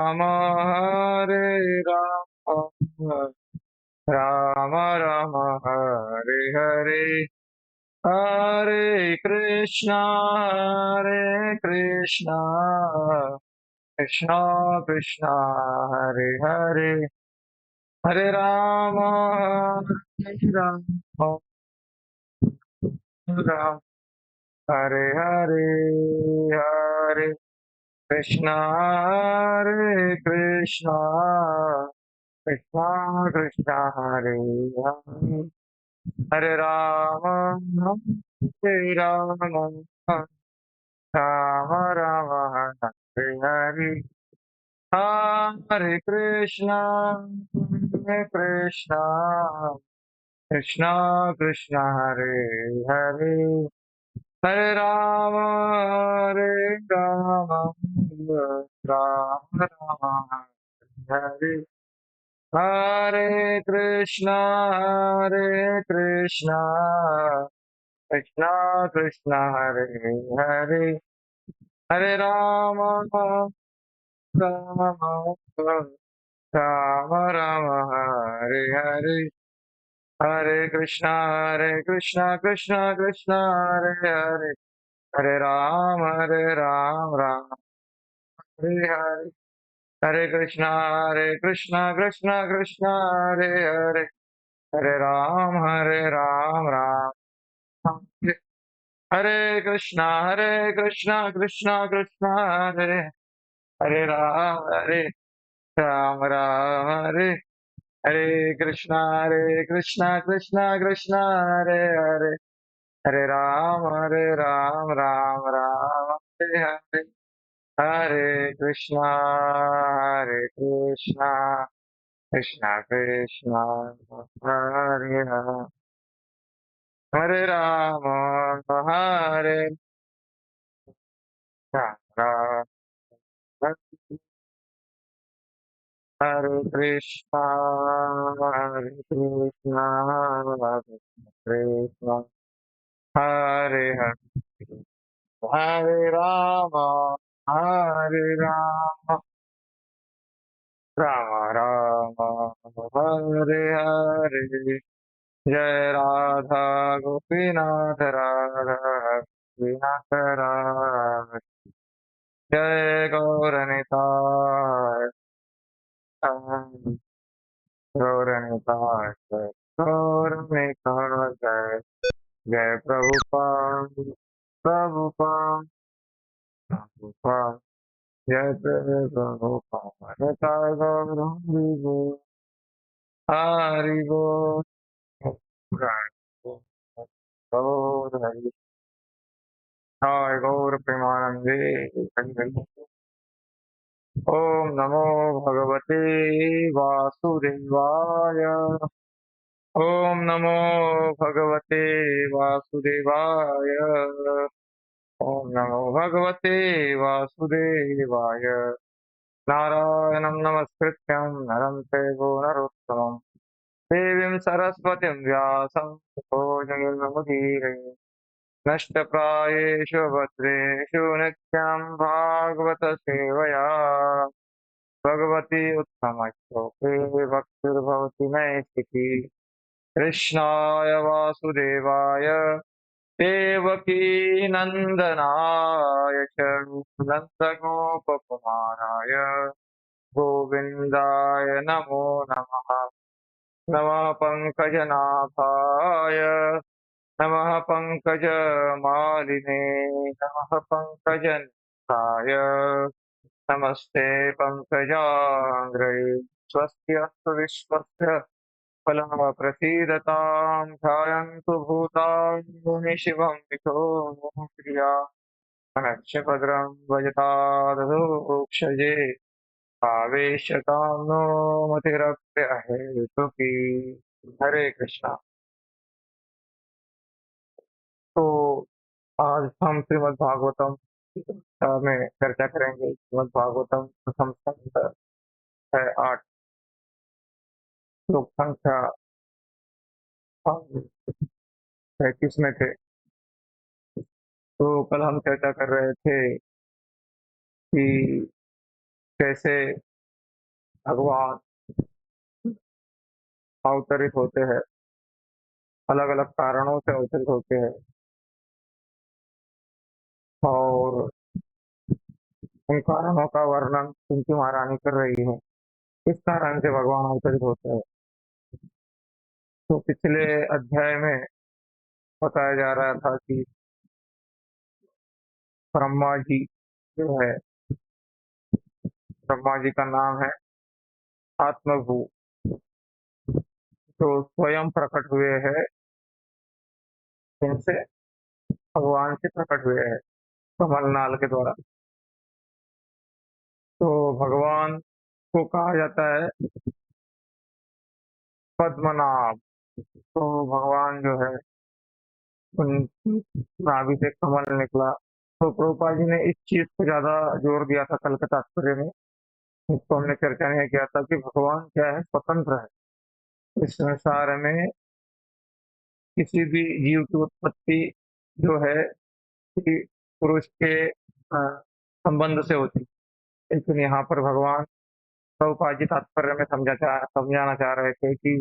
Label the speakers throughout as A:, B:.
A: राम हरे राम राम राम हरे हरे हरे कृष्णा कृष्णा कृष्णा हरे हरे हरे राम राम हरे हरे हरे कृष्णा कृष्णा कृष्णा हरे हरे हरे राम राम राम हरे हरे हरे कृष्णा कृष्णा कृष्णा हरे हरे हरे राम राम राम हरे हरे कृष्णा कृष्णा कृष्णा हरे हरे हरे राम राम राम हरे हरे हरे कृष्णा कृष्णा कृष्णा हरे हरे हरे राम राम हरे हरे हरे कृष्णा कृष्णा कृष्णा हरे हरे हरे राम राम हरे हरे कृष्णा कृष्णा हरे हरे राम हरे हरे कृष्णा कृष्णा हरे हरे हरे राम राम हरे हरे हरे कृष्णा कृष्णा हरे हरे हरे राम हरे राम हरे कृष्णा कृष्णा हरे हरे हरे राम राम हरे हरे जय राधा गोपीनाथ राधा गोपीनाथ राधा जय गौरनिताय गौरनिताय गौरनिताय जय जय प्रभुपाद प्रभुपाद प्रभुपाद जय प्रभुपाद जय गौर हरि बोल गौर हरि जय गौर प्रेमानंदे हरि हरि ओम नमो भगवते वासुदेवाय ओम नमो भगवते वासुदेवाय ओम नमो भगवते वासुदेवाय नारायणं नमस्कृत्यं नरं चैव नरोत्तमं देवीं सरस्वतीं व्यासं ततो जयमुदीरये नष्टप्रायेषु भद्रेषु नित्यं भागवत सेवया भगवती उत्तमश्लोके भक्तिर्भवति नैष्टिकी कृष्णाय वासुदेवाय देवकी नन्दनाय च नन्दगोपकुमाराय गोविन्दाय नमो नमः नमः पङ्कजनाभाय नमः पङ्कजमालिने नमः पङ्कजनेत्राय नमस्ते पङ्कजाङ्घ्रये स्वस्ति अस्तु विश्वस्य फलं प्रसीदतां ध्यायन्तु भूतानि शिवं विठो प्रिया नमस्य भद्रं भजतादधोक्षजे आवेशतां नो मतिरप्यहेतुकी हरे कृष्णा। तो आज हम श्रीमद् भागवतम में चर्चा करेंगे। श्रीमद् भागवतम प्रथम स्कंद है 8 श्लोक संख्या 35 में थे। तो कल हम चर्चा कर रहे थे कि कैसे भगवान अवतरित होते हैं, अलग अलग कारणों से अवतरित होते हैं, और उन कारणों का वर्णन कुंती महारानी कर रही है। किस कारण से भगवान अवतरित होते हैं। तो पिछले अध्याय में बताया जा रहा था कि ब्रह्मा जी जो है, ब्रह्मा जी का नाम है आत्मभू, जो स्वयं प्रकट हुए हैं। इनसे भगवान से प्रकट हुए हैं कमलनाल के द्वारा। तो भगवान को कहा जाता है पद्मनाभ। तो भगवान जो है, उनकी नाभि से कमल निकला। तो प्रभुपाद जी ने इस चीज को ज्यादा जोर दिया था कल के तात्पर्य में। इसको हमने चर्चा नहीं किया था कि भगवान क्या है, स्वतंत्र है। इस संसार में किसी भी जीव की उत्पत्ति जो है, किसी पुरुष के संबंध से होती है। लेकिन यहाँ पर भगवान प्रभुपाद जी तात्पर्य में समझाना चाह रहे थे कि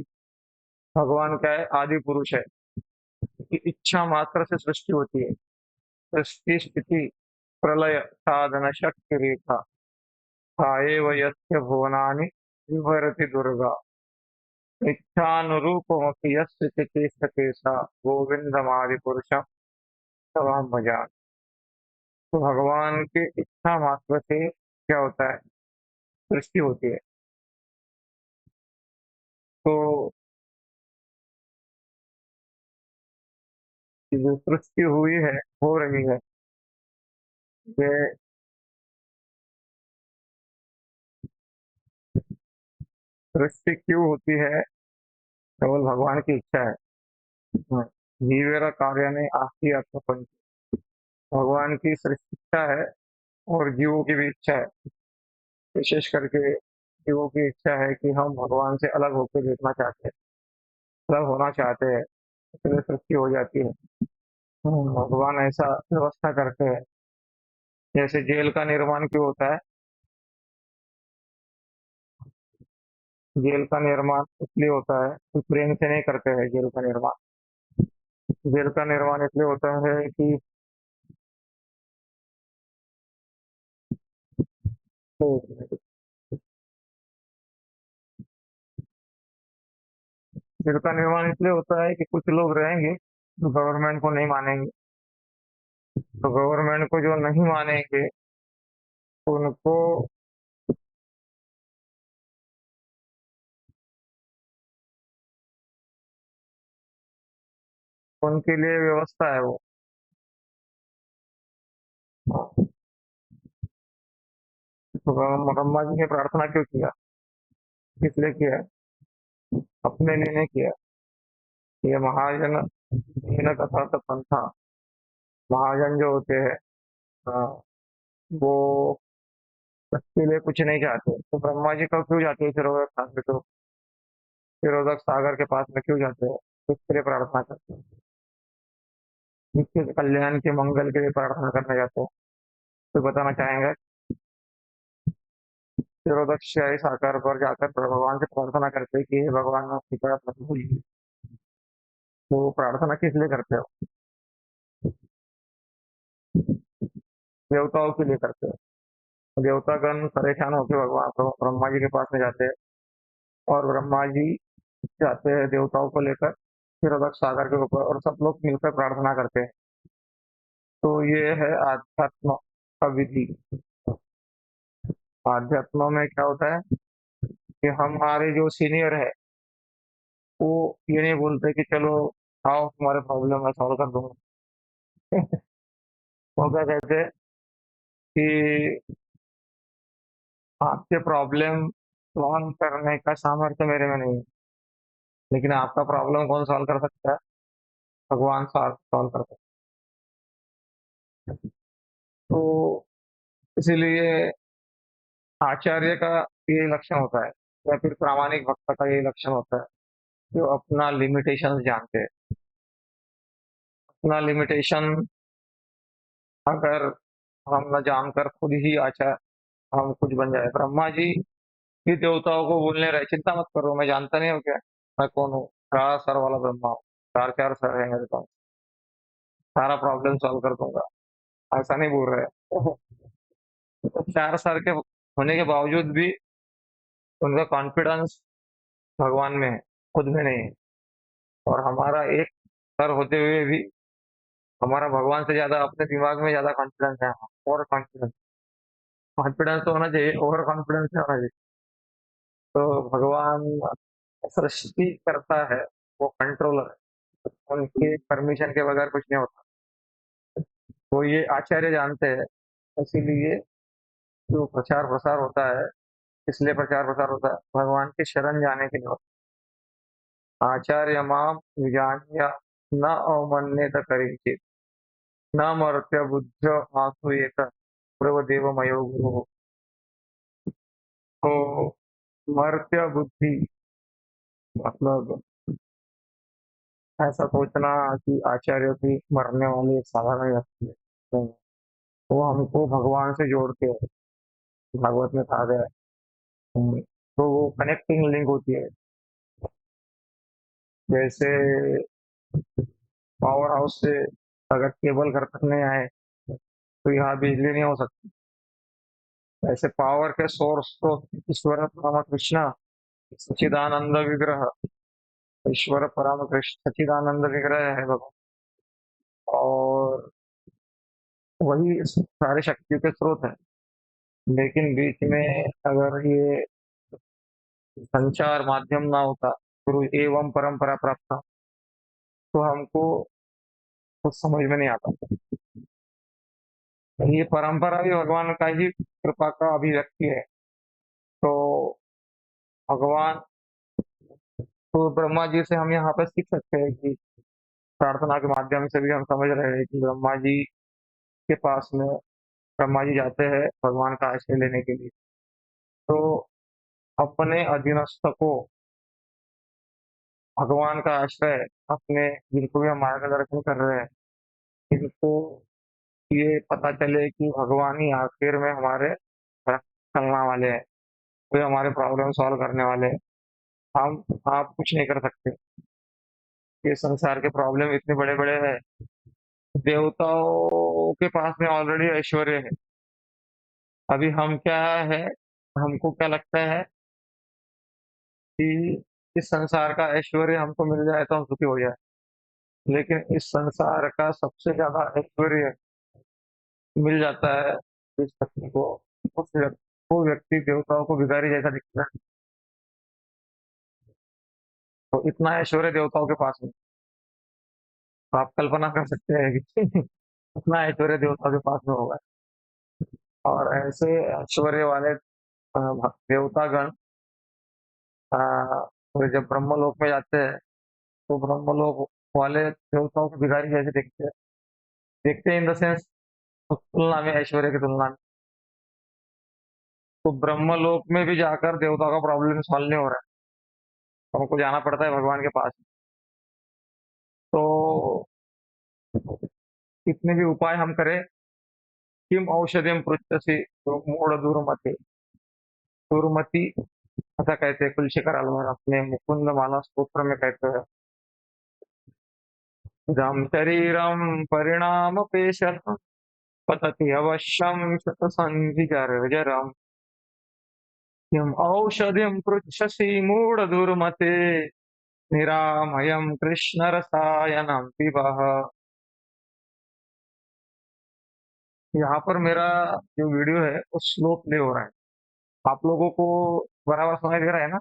A: भगवान क्या है, आदि पुरुष है। कि इच्छा मात्र से सृष्टि होती है। सृष्टि स्थिति प्रलय साधन शक्ति रेखा एव यस्य भुवनानि विभरति दुर्गा इच्छानुरूपमपि यस्य चिकीर्षते सा गोविंदमादि पुरुषम तमाम भजान। तो भगवान के इच्छा मात्र से क्या होता है, सृष्टि होती है। तो जो सृष्टि हुई है, हो रही है, ये सृष्टि क्यों होती है, केवल भगवान की इच्छा है। हाँ, जीवेरा कार्य ने आखिरी आत्मपंच, भगवान की सृष्टि इच्छा है और जीवों की भी इच्छा है। विशेष करके जीवों की इच्छा है कि हम भगवान से अलग होकर देखना चाहते हैं, अलग होना चाहते हैं, इसलिए सृष्टि हो जाती है। भगवान ऐसा व्यवस्था करते हैं। जैसे जेल का निर्माण क्यों होता है, जेल का निर्माण इसलिए होता है कि प्रेम से नहीं करते हैं जेल का निर्माण। जेल का निर्माण इसलिए होता है कि तो जेल का निर्माण इसलिए होता है कि कुछ लोग रहेंगे जो गवर्नमेंट को नहीं मानेंगे। तो गवर्नमेंट को जो नहीं मानेंगे, उनको उनके लिए व्यवस्था है वो। तो ब्रह्मा जी ने प्रार्थना क्यों किया, किस लिए किया, अपने लिए नहीं किया। ये महाजन दीन कथा पंथा, महाजन जो होते हैं, हाँ, वो उसके लिए कुछ नहीं चाहते। तो ब्रह्मा जी कब क्यों जाते हैं फिरोजक सागर, तो फिरोजक सागर के पास में क्यों जाते हैं, किसके लिए प्रार्थना करते हैं, किसके कल्याण के मंगल के लिए प्रार्थना करने जाते हैं। तो बताना चाहेंगे, फिरोजक शाही सागर पर जाकर भगवान से प्रार्थना करते हैं कि हे भगवान आप कृपया मत भूलिए। तो वो प्रार्थना किस लिए करते हो, देवताओं के लिए करते हो। देवतागण परेशान होकर भगवान ब्रह्मा जी के पास में जाते हैं, और ब्रह्मा जी जाते हैं देवताओं को लेकर फिरोजक सागर के ऊपर, और सब लोग मिलकर प्रार्थना करते हैं। तो ये है आध्यात्म का विधि। आध्यात्म में क्या होता है कि हमारे जो सीनियर है, वो ये नहीं बोलते कि चलो आओ तुम्हारे प्रॉब्लम मैं सॉल्व कर दूंगा। वो क्या कहते हैं कि आपके प्रॉब्लम सॉल्व करने का सामर्थ्य मेरे में नहीं है, लेकिन आपका प्रॉब्लम कौन सॉल्व कर सकता है, भगवान सॉल्व कर सकता है। तो इसीलिए आचार्य का ये लक्षण होता है, या फिर प्रामाणिक भक्त का ये लक्षण होता है, जो अपना लिमिटेशन जानते हैं। अपना लिमिटेशन अगर हम न जानकर खुद ही आचार हम कुछ बन जाए। ब्रह्मा जी ये देवताओं को बोलने रहे, चिंता मत करो, मैं जानता नहीं हूँ क्या, मैं कौन हूँ, 4 सर वाला ब्रह्मा हूँ, 4 4 सर है मेरे पास, सारा प्रॉब्लम सॉल्व कर दूंगा। ऐसा नहीं बोल रहे। तो 4 सर के होने के बावजूद भी उनका कॉन्फिडेंस भगवान में है, खुद में नहीं है। और हमारा एक सर होते हुए भी हमारा भगवान से ज्यादा अपने दिमाग में ज्यादा कॉन्फिडेंस है, और कॉन्फिडेंस, कॉन्फिडेंस तो होना चाहिए, ओवर कॉन्फिडेंस नहीं होना चाहिए। तो भगवान सृष्टि करता है, वो कंट्रोलर है, उनके परमिशन के बगैर कुछ नहीं होता। वो ये आचार्य जानते हैं, इसीलिए जो प्रचार प्रसार होता है, इसलिए प्रचार प्रसार होता है भगवान की शरण जाने के लिए होता है। आचार्य माम विजान्य न अवमन्येत करिचित न मर्त्य बुद्ध आसुयेत प्रभुदेव मयो गुरु। तो मर्त्य बुद्धि मतलब ऐसा सोचना कि आचार्य भी मरने वाली एक साधारण व्यक्ति है, तो वो हमको भगवान से जोड़ते हैं, भागवत में कहा गया है। तो वो कनेक्टिंग लिंक होती है। जैसे पावर हाउस से अगर केबल घर तक नहीं आए तो यहाँ बिजली नहीं हो सकती। ऐसे पावर के सोर्स तो ईश्वर परम कृष्ण सच्चिदानंद विग्रह, ईश्वर परम कृष्ण सच्चिदानंद विग्रह है भगवान, और वही सारी शक्तियों के स्रोत है। लेकिन बीच में अगर ये संचार माध्यम ना होता, गुरु एवं परंपरा प्राप्त था, तो हमको कुछ समझ में नहीं आता। ये परंपरा भी भगवान का ही कृपा का अभिव्यक्ति है। तो भगवान, तो ब्रह्मा जी से हम यहाँ पर सीख सकते हैं कि प्रार्थना के माध्यम से भी हम समझ रहे हैं कि ब्रह्मा जी के पास में, ब्रह्मा जी जाते हैं भगवान का आश्रय लेने के लिए। तो अपने अधीनस्थ को भगवान का आश्रय, अपने जिनको भी हम मार्गदर्शन कर रहे हैं, इनको ये पता चले कि भगवान ही आखिर में हमारे चलने वाले हैं, वे हमारे प्रॉब्लम सॉल्व करने वाले हैं। हम आप कुछ नहीं कर सकते। ये संसार के प्रॉब्लम इतने बड़े बड़े हैं। देवताओं के पास में ऑलरेडी ऐश्वर्य है। अभी हम क्या है, हमको क्या लगता है कि इस संसार का ऐश्वर्य हमको मिल जाए तो हम सुखी हो जाए। लेकिन इस संसार का सबसे ज्यादा ऐश्वर्य मिल जाता है जिस व्यक्ति को, वो व्यक्ति देवताओं को भिखारी जैसा दिखता है। तो इतना ऐश्वर्य देवताओं के पास में, तो आप कल्पना कर सकते हैं कि इतना ऐश्वर्य देवताओं के पास में होगा। और ऐसे ऐश्वर्य वाले देवतागण और जब ब्रह्मलोक में जाते हैं, तो ब्रह्मलोक वाले देवताओं को भिखारी जैसे देखते हैं इन द सेंस, तुलना में, ऐश्वर्य की तुलना में। तो ब्रह्मलोक में भी जाकर देवताओं का प्रॉब्लम सॉल्व नहीं हो रहा है, तो हमको जाना पड़ता है भगवान के पास। तो कितने भी उपाय हम करें, किम औषधिम पृच्छसि तो मूढ़ दुर्मति, दुर्मति ऐसा कहते हैं कुलशेखर अलवर अपने मुकुंद माला स्तोत्र में कहते हैं। जम शरीरम परिणाम पेशल पतति अवश्यम शत संधि जरम, किम औषधिम पृच्छसि मूढ़ दुर्मते निरामयम कृष्ण रसायनम पिबः। यहाँ पर मेरा जो वीडियो है वो स्लो प्ले हो रहा है, आप लोगों को बराबर सुनाई दे रहा है ना?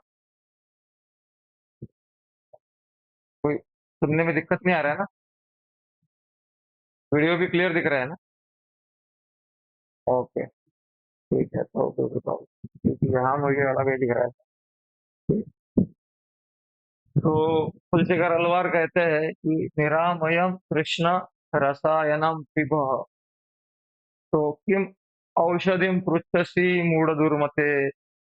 A: कोई सुनने में दिक्कत नहीं आ रहा है ना? वीडियो भी क्लियर दिख रहा है ना? ओके, ठीक है, तो कोई प्रॉब्लम, क्योंकि यहाँ मुझे अलग ही दिख रहा है। तो कुलशेखर अलवार कहते हैं कि निरामयम कृष्ण रसायनम पिबः, तो किम औषधिम पृच्छसि मूढ़ दुर्मते।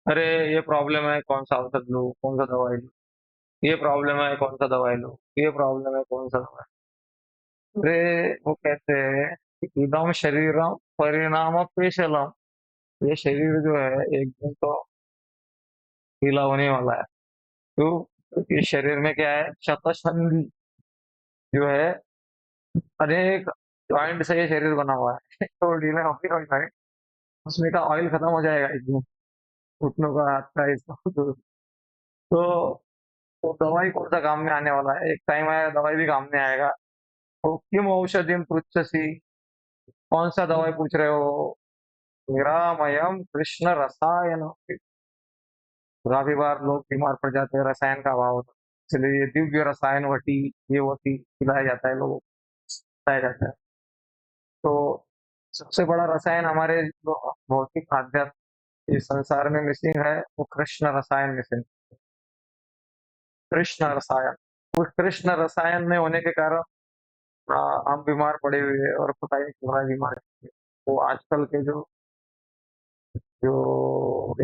A: अरे ये प्रॉब्लम है, कौन सा औषध लो, कौन सा दवाई लो, ये प्रॉब्लम है, कौन सा दवाई लो, ये प्रॉब्लम है, कौन सा दवाई। अरे वो कहते हैं कि इदम शरीरम परिणाम पेशलम, ये शरीर जो है एक दिन तो ढीला होने वाला है। तो ये शरीर में क्या है, शतसंधि जो है, अनेक जॉइंट से ये शरीर बना हुआ है। तो ढीला होने वाला है, उसमें का ऑयल खत्म हो जाएगा इसमें, घुटनों का, हाथ का, इसका। तो दवाई कौन सा काम में आने वाला है, एक टाइम आएगा दवाई भी काम में आएगा। तो किम औषधिम पृच्छसि, कौन सा दवाई पूछ रहे हो? निरामयम कृष्ण रसायन। काफी बार लोग बीमार पड़ जाते हैं रसायन का अभाव होता है, इसलिए ये दिव्य रसायन वटी, ये वटी खिलाया जाता है, लोगों को बताया जाता है। तो सबसे बड़ा रसायन हमारे जो भौतिक खाद्य इस संसार में मिसिंग है, वो कृष्ण रसायन मिसिंग, कृष्ण रसायन। उस कृष्ण रसायन में होने के कारण हम बीमार पड़े हुए हैं, और पता ही नहीं चल रहा है बीमार है। वो आजकल के जो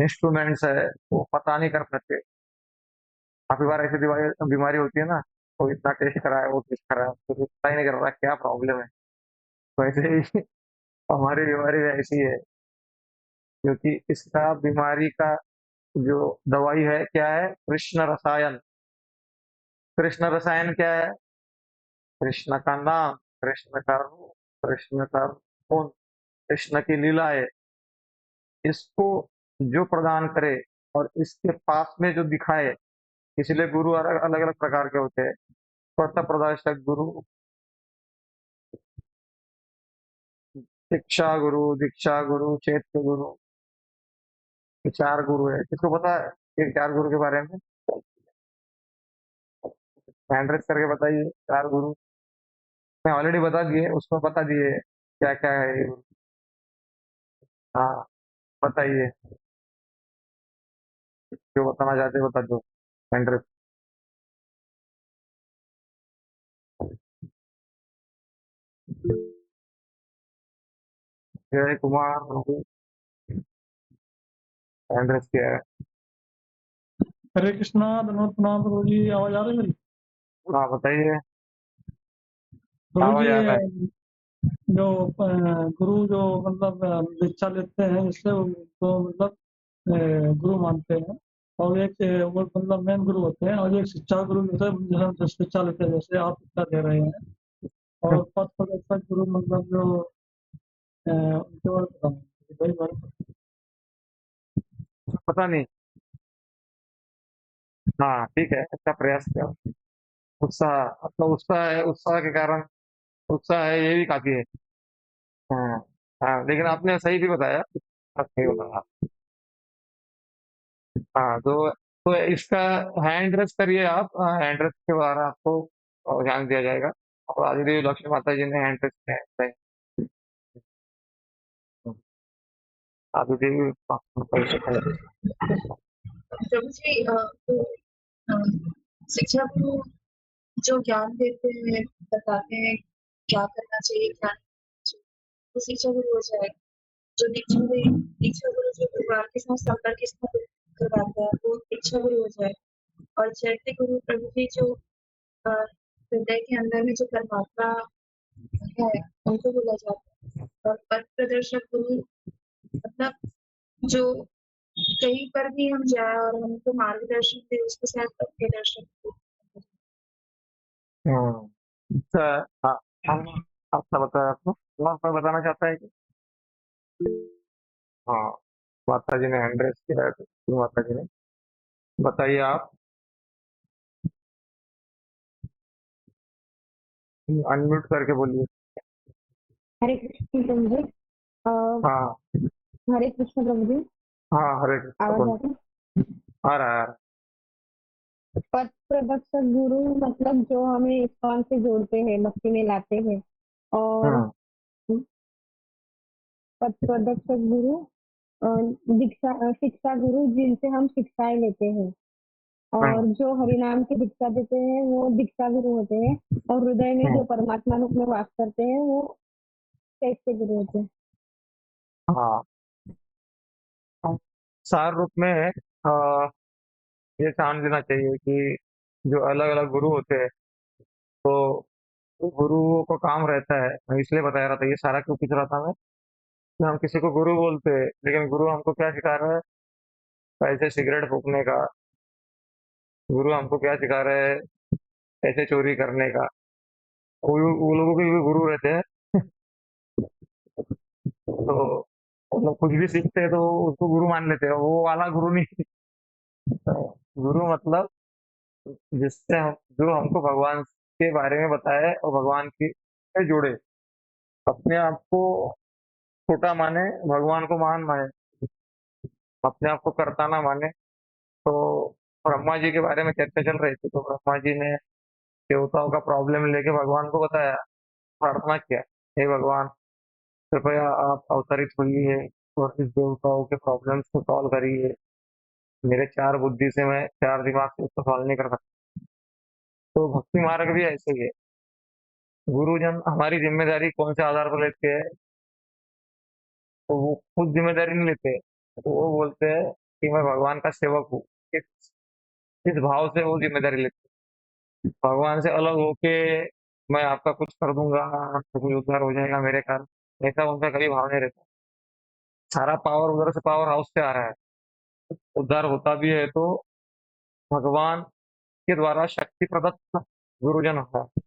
A: इंस्ट्रूमेंट्स है, वो पता नहीं कर पाते। काफी बार ऐसी बीमारी बीमारी होती है ना, वो इतना टेस्ट करा है, वो टेस्ट करा है, तो पता ही नहीं कर रहा क्या प्रॉब्लम है। तो ऐसे ही हमारी बीमारी भी ऐसी है, क्योंकि इसका बीमारी का जो दवाई है क्या है, कृष्ण रसायन। कृष्ण रसायन क्या है? कृष्ण का नाम, कृष्ण का रूप, कृष्ण का गुण, कृष्ण की लीलाएं, इसको जो प्रदान करे और इसके पास में जो दिखाए। इसलिए गुरु अलग अलग प्रकार के होते हैं। स्वतः प्रदर्शक गुरु, शिक्षा गुरु, दीक्षा गुरु, चैत्य गुरु, ये चार गुरु है। किसको पता है ये चार गुरु के बारे में? हैंड रेस करके बताइए चार गुरु। मैं ऑलरेडी बता दिए, उसमें बता दिए क्या क्या है ये गुरु। हाँ, बताइए, जो बताना चाहते हो बता दो। Hand raise. जय कुमार प्रभु, हैंड रेस किया है।
B: हरे कृष्णा, धन्यवाद प्रणाम प्रभु जी। आवाज आ रही है मेरी?
A: हाँ बताइए,
B: प्रभु जी,
A: आवाज आ रहा है।
B: जो गुरु जो मतलब दीक्षा लेते हैं, इससे वो मतलब गुरु मानते हैं। और एक वो मतलब मेन गुरु होते हैं, और एक शिक्षा गुरु जैसे जैसे हम शिक्षा लेते हैं, जैसे आप शिक्षा दे रहे हैं। और पथ प्रदर्शक गुरु मतलब जो उनके बारे में बताऊं वही बात।
A: पता नहीं। हाँ ठीक है, अच्छा प्रयास किया। उत्साह, मतलब उत्साह है, उत्साह के कारण, उत्साह है ये भी काफी है। हाँ। हाँ, लेकिन आपने सही भी बताया, आप सही बताया। हाँ, तो इसका हैंड रेस करिए आप, हैंड रेस के द्वारा आपको ध्यान दिया जाएगा। और आदि देवी लक्ष्मी माता जी ने हैंड रेस किया है। आदि देवी
C: प्रभु जी, अ, शिक्षा को जो ज्ञान देते हैं, बताते हैं क्या करना चाहिए, क्या नहीं करना चाहिए, वो शिक्षा गुरु हो जाए। जो दीक्षा गुरु जो परिवार के साथ संपर्क स्थापित करवाता है, वो दीक्षा गुरु हो जाए। और चैत्य गुरु प्रभु जी जो हृदय के अंदर में जो परमात्मा है, उनको बोला जाता है। और पथ प्रदर्शक गुरु मतलब जो कहीं पर भी हम जाए और हमको मार्गदर्शन दे, उसको शायद पथ प्रदर्शक।
A: अच्छा। हाँ, हम अच्छा बताया आपको, और कोई बताना चाहता है कि? हाँ, माता जी ने हैंड रेस किया है, तो माता जी ने बताइए आप, अनम्यूट करके बोलिए।
D: हरे कृष्ण प्रभु जी। अ,
A: हाँ।
D: हरे कृष्ण प्रभु जी।
A: हाँ, हरे कृष्ण
D: आवाज आ
A: बोलिए।
D: रही है?
A: आ रहा है, आ रहा
D: पथ प्रदर्शक गुरु मतलब जो हमें इस्कॉन से जोड़ते हैं, भक्ति में लाते हैं।
A: है।
D: और पथ प्रदर्शक गुरु अ, दीक्षा शिक्षा गुरु जिनसे हम शिक्षाएं लेते हैं।
A: हम्म,
D: और जो हरिनाम की दीक्षा देते हैं वो दीक्षा गुरु होते हैं। और हृदय में
A: हम्म,
D: जो परमात्मा रूप में वास करते हैं वो चैत्य गुरु होते हैं।
A: हाँ। हम सार रूप में ये जान लेना चाहिए कि जो अलग अलग गुरु होते हैं, तो गुरुओं को काम रहता है। मैं इसलिए बता रहा था, ये सारा क्यों पूछ रहा था मैं, कि हम किसी को गुरु बोलते हैं, लेकिन गुरु हमको क्या सिखा रहा है? कैसे सिगरेट फूकने का, गुरु हमको क्या सिखा रहे हैं, कैसे चोरी करने का। वो लोगों के भी गुरु रहते हैं। तो मतलब कुछ भी सीखते हैं तो उसको गुरु मान लेते हैं, वो वाला गुरु नहीं। गुरु मतलब जिससे हम, जो हमको भगवान के बारे में बताए और भगवान की से जोड़े, अपने आप को छोटा माने, भगवान को महान माने, अपने आप को करता ना माने। तो ब्रह्मा जी के बारे में चर्चा चल रही थी, तो ब्रह्मा जी ने देवताओं का प्रॉब्लम लेके भगवान को बताया, प्रार्थना किया, हे भगवान, कृपया आप अवतरित होइए और इस देवताओं के प्रॉब्लम्स को सॉल्व करिए। मेरे चार बुद्धि से, मैं चार दिमाग से उसको सॉल्व नहीं कर सकता। तो भक्ति मार्ग भी ऐसे ही है। गुरुजन हमारी जिम्मेदारी कौन से आधार पर लेते हैं, तो वो खुद जिम्मेदारी नहीं लेते, तो वो बोलते हैं कि मैं भगवान का सेवक हूँ। इस इस भाव से वो जिम्मेदारी लेते हैं। भगवान से अलग होके मैं आपका कुछ कर दूंगा, आपका कुछ उद्धार हो जाएगा मेरे कारण, ऐसा उनका कभी भाव नहीं रहता। सारा पावर उधर से, पावर हाउस से आ रहा है। उद्धार होता भी है तो भगवान के द्वारा शक्ति प्रदत्त गुरुजन होता है।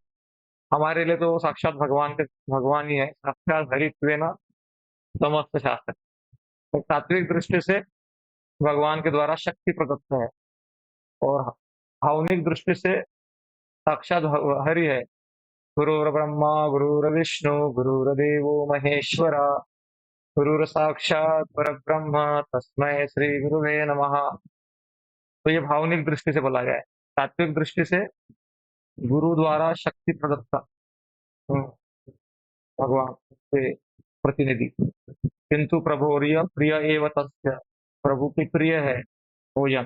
A: हमारे लिए तो वो साक्षात भगवान ही है, साक्षात हरित्वेन समस्त शास्त्र। तो तात्विक दृष्टि से भगवान के द्वारा शक्ति प्रदत्त है, और भावनिक दृष्टि से साक्षात हरि है। गुरुर्ब्रह्मा गुरुर्विष्णु गुरुर्देवो महेश्वरा, गुरुर साक्षात परब्रह्म तस्मै श्री गुरुवे नमः। तो ये भावनिक दृष्टि से बोला जाए। तात्विक दृष्टि से गुरु द्वारा शक्ति प्रदत्त भगवान के प्रतिनिधि, किंतु प्रभुर्य प्रिय एव तस्य, प्रभु की प्रिय है भोजन।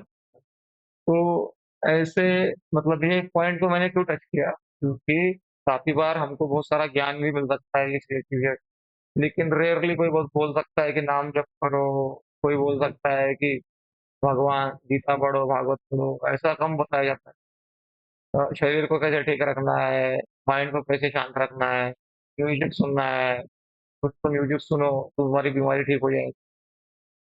A: तो ऐसे, मतलब ये पॉइंट को मैंने क्यों टच किया, क्योंकि काफी बार हमको बहुत सारा ज्ञान भी मिल सकता है इस चीजें, लेकिन रेयरली कोई बहुत बोल सकता है कि नाम जप करो, कोई बोल सकता है कि भगवान गीता पढ़ो, भागवत पढ़ो, ऐसा कम बताया जाता है। शरीर को कैसे ठीक रखना है, माइंड को कैसे शांत रखना है, म्यूजिक सुनना है, कुछ तो म्यूजिक सुनो तो तुम्हारी बीमारी ठीक हो जाएगी।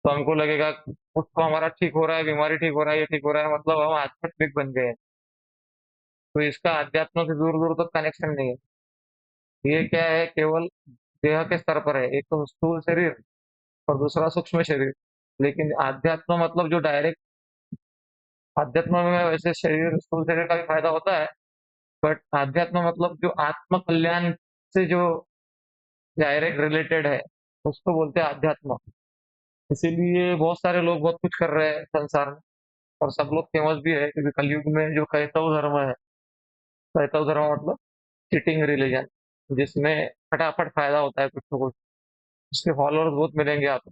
A: तो हमको लगेगा कुछ तो हमारा ठीक हो रहा है, बीमारी ठीक हो रहा है, ये ठीक हो रहा है, मतलब हम आध्यात्मिक बन गए हैं। तो इसका अध्यात्म से दूर दूर तक कनेक्शन नहीं है। ये क्या है, केवल देह के स्तर पर है, एक तो स्थूल शरीर और दूसरा सूक्ष्म शरीर। लेकिन आध्यात्म मतलब जो डायरेक्ट, अध्यात्म में वैसे शरीर, स्थूल शरीर का भी फायदा होता है, बट आध्यात्म मतलब जो आत्म कल्याण से जो डायरेक्ट रिलेटेड है, उसको बोलते हैं आध्यात्म। इसीलिए बहुत सारे लोग बहुत कुछ कर रहे हैं संसार में, और सब लोग फेमस भी है, क्योंकि कलयुग में जो कैतव धर्म है, कैतव धर्म मतलब चिटिंग रिलीजन, जिसमें फटाफट फायदा होता है कुछ तो कुछ, उसके फॉलोअर्स बहुत मिलेंगे आपको।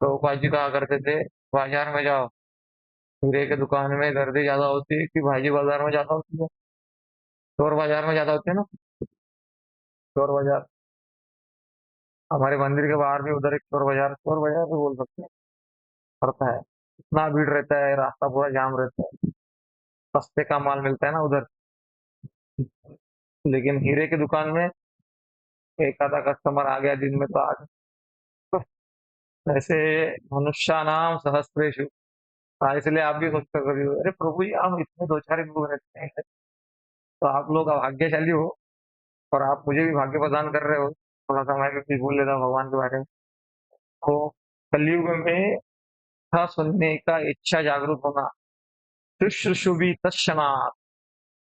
A: प्रभुपाद जी कहा करते थे, बाजार में जाओ, हीरे के दुकान में गर्दी ज्यादा होती है कि भाजी बाजार में ज्यादा होती है, चोर बाजार में ज्यादा होती है ना। चोर बाजार, हमारे मंदिर के बाहर भी उधर एक चोर बाजार भी बोल सकते हैं, पड़ता है। इतना भीड़ रहता है, रास्ता पूरा जाम रहता है, सस्ते का माल मिलता है ना उधर। लेकिन हीरे की दुकान में एक आधा कस्टमर आ गया दिन में तो आ गया। तो ऐसे मनुष्यानाम सहस्रेषु। इसलिए आप भी सोचते हो कभी, अरे प्रभु जी, हम इतने दो चार लोग रहते हैं, तो आप लोग भाग्यशाली हो, और आप मुझे भी भाग्य प्रदान कर रहे हो, थोड़ा सा मैं भी कुछ बोल लेता हूँ भगवान के बारे में। तो कलयुग में था सुनने का इच्छा जागरूक होना, शुश्रूषुभि तत्क्षणात्।